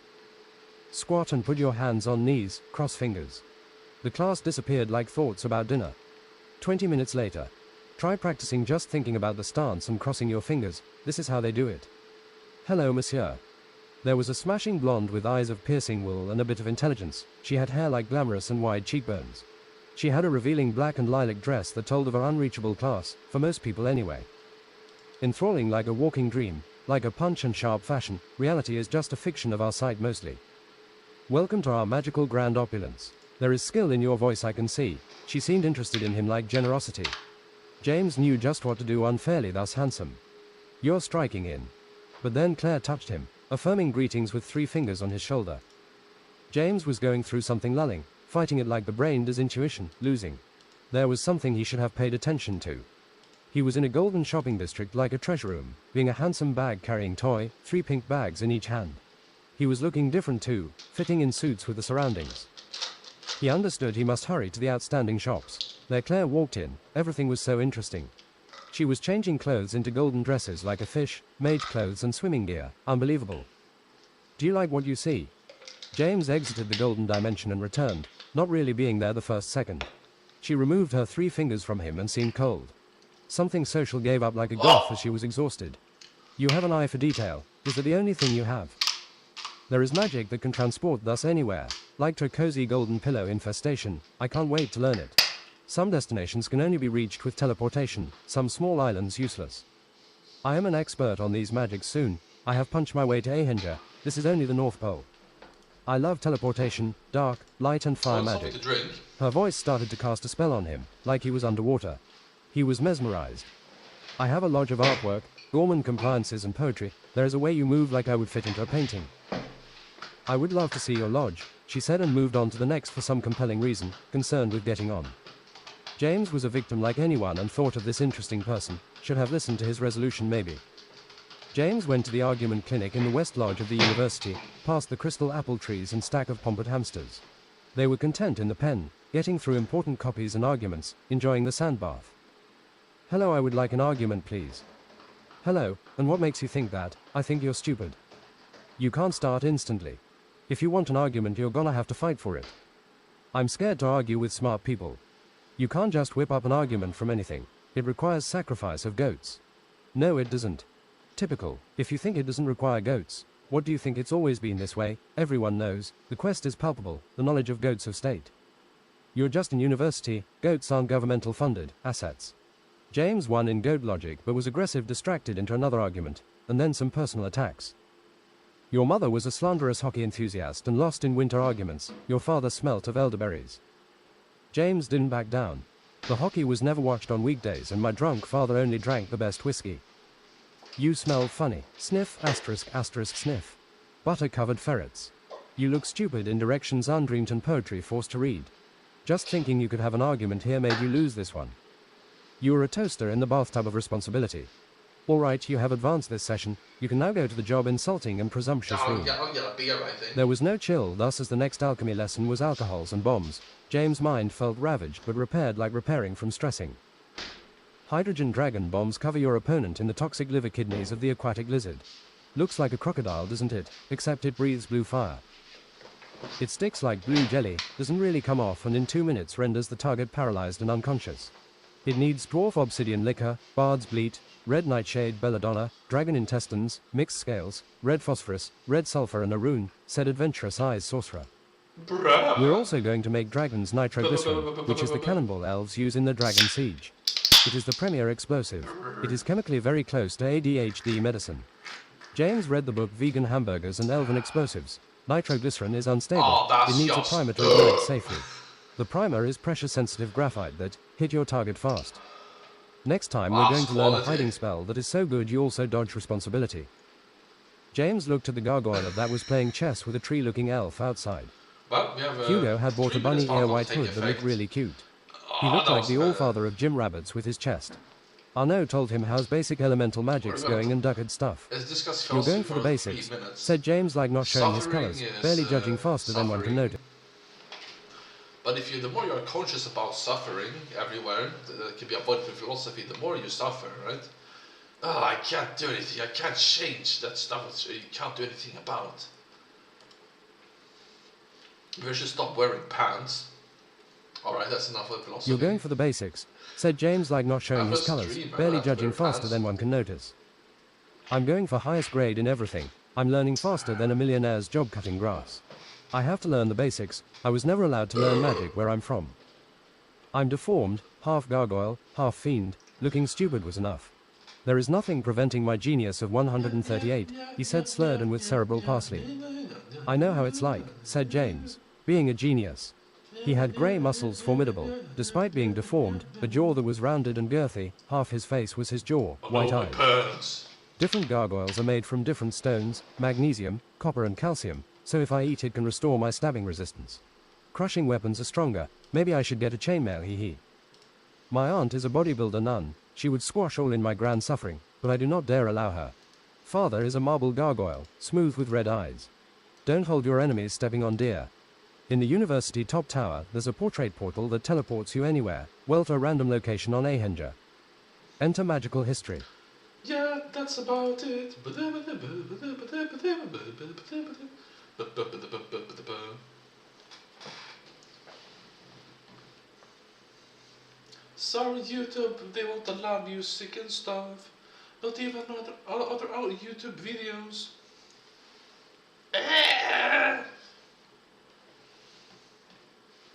Squat and put your hands on knees, cross fingers. The class disappeared like thoughts about dinner. 20 minutes later. Try practicing just thinking about the stance and crossing your fingers, this is how they do it. Hello, monsieur. There was a smashing blonde with eyes of piercing wool and a bit of intelligence. She had hair like glamorous and wide cheekbones. She had a revealing black and lilac dress that told of her unreachable class, for most people anyway. Enthralling like a walking dream, like a punch and sharp fashion, reality is just a fiction of our sight mostly. Welcome to our magical grand opulence. There is skill in your voice I can see. She seemed interested in him like generosity. James knew just what to do unfairly thus handsome. You're striking in. But then Claire touched him, affirming greetings with 3 fingers on his shoulder. James was going through something lulling, fighting it like the brain does intuition, losing. There was something he should have paid attention to. He was in a golden shopping district like a treasure room, being a handsome bag carrying toy, 3 pink bags in each hand. He was looking different too, fitting in suits with the surroundings. He understood he must hurry to the outstanding shops. There Claire walked in, everything was so interesting. She was changing clothes into golden dresses like a fish, mage clothes and swimming gear, unbelievable. Do you like what you see? James exited the golden dimension and returned, not really being there the first second. She removed her 3 fingers from him and seemed cold. Something social gave up like a goth as she was exhausted. You have an eye for detail. Is it the only thing you have? There is magic that can transport thus anywhere, like to a cozy golden pillow infestation. I can't wait to learn it. Some destinations can only be reached with teleportation, some small islands useless. I am an expert on these magics soon. I have punched my way to Ahenja. This is only the North Pole. I love teleportation, dark, light and fire magic. Her voice started to cast a spell on him, like he was underwater. He was mesmerized. I have a lodge of artwork, Gorman compliances and poetry. There is a way you move like I would fit into a painting. I would love to see your lodge, she said and moved on to the next for some compelling reason, concerned with getting on. James was a victim like anyone and thought of this interesting person, should have listened to his resolution maybe. James went to the argument clinic in the West Lodge of the university, past the crystal apple trees and stack of pompous hamsters. They were content in the pen, getting through important copies and arguments, enjoying the sand bath. Hello, I would like an argument please. Hello, and what makes you think that? I think you're stupid. You can't start instantly. If you want an argument you're gonna have to fight for it. I'm scared to argue with smart people. You can't just whip up an argument from anything. It requires sacrifice of goats. No, it doesn't. Typical. If you think it doesn't require goats, what do you think? It's always been this way? Everyone knows. The quest is palpable, the knowledge of goats of state. You're just in university, goats aren't governmental funded assets. James won in goat logic but was aggressive, distracted into another argument, and then some personal attacks. Your mother was a slanderous hockey enthusiast and lost in winter arguments. Your father smelt of elderberries. James didn't back down. The hockey was never watched on weekdays and my drunk father only drank the best whiskey. You smell funny. Sniff, asterisk, asterisk, sniff. Butter-covered ferrets. You look stupid in directions undreamed and poetry forced to read. Just thinking you could have an argument here made you lose this one. You were a toaster in the bathtub of responsibility. Alright, you have advanced this session. You can now go to the job insulting and presumptuous room. I'll get a beer, I think. There was no chill, thus as the next alchemy lesson was alcohols and bombs. James' mind felt ravaged but repaired like repairing from stressing. Hydrogen dragon bombs cover your opponent in the toxic liver kidneys of the aquatic lizard. Looks like a crocodile, doesn't it? Except it breathes blue fire. It sticks like blue jelly, doesn't really come off and in 2 minutes renders the target paralyzed and unconscious. It needs dwarf obsidian liquor, bard's bleat, red nightshade belladonna, dragon intestines, mixed scales, red phosphorus, red sulfur and a rune, said adventurous eyes sorcerer. Bruh. We're also going to make dragon's nitroglycerin, which is the cannonball elves use in their dragon siege. It is the premier explosive. It is chemically very close to ADHD medicine. James read the book Vegan Hamburgers and Elven Explosives. Nitroglycerin is unstable. It needs a primer to ignite safely. The primer is pressure-sensitive graphite that hit your target fast. Next time we're going to learn a hiding spell that is so good you also dodge responsibility. James looked at the gargoyle that was playing chess with a tree-looking elf outside. Well, we have, Hugo had bought a bunny ear white hood that looked really cute. He looked like the all-father of Jim Rabbits with his chest. Arnaud told him how's basic elemental magic's going and ducked stuff. You're going for the basics, said James, like not showing his colours, barely judging faster than one can notice. But if the more you're conscious about suffering everywhere, that can be avoided with philosophy, the more you suffer, right? Oh, I can't do anything, I can't change that stuff that you can't do anything about. We should stop wearing pants. Alright, that's enough of philosophy. You're going for the basics, said James, like not showing his colours, barely judging faster than one can notice. I'm going for highest grade in everything. I'm learning faster than a millionaire's job cutting grass. I have to learn the basics. I was never allowed to learn magic where I'm from. I'm deformed, half gargoyle, half fiend. Looking stupid was enough. There is nothing preventing my genius of 138, he said, slurred and with cerebral parsley. I know how it's like, said James, being a genius. He had grey muscles formidable, despite being deformed, a jaw that was rounded and girthy. Half his face was his jaw, white eyes. Different gargoyles are made from different stones, magnesium, copper and calcium, so if I eat it can restore my stabbing resistance. Crushing weapons are stronger. Maybe I should get a chainmail, hee. My aunt is a bodybuilder nun. She would squash all in my grand suffering, but I do not dare allow her. Father is a marble gargoyle, smooth with red eyes. Don't hold your enemies stepping on deer. In the university top tower, there's a portrait portal that teleports you anywhere, well to a random location on Ahenja. Enter magical history. Yeah, that's about it. Sorry, YouTube, they won't allow music and stuff. Not even other YouTube videos.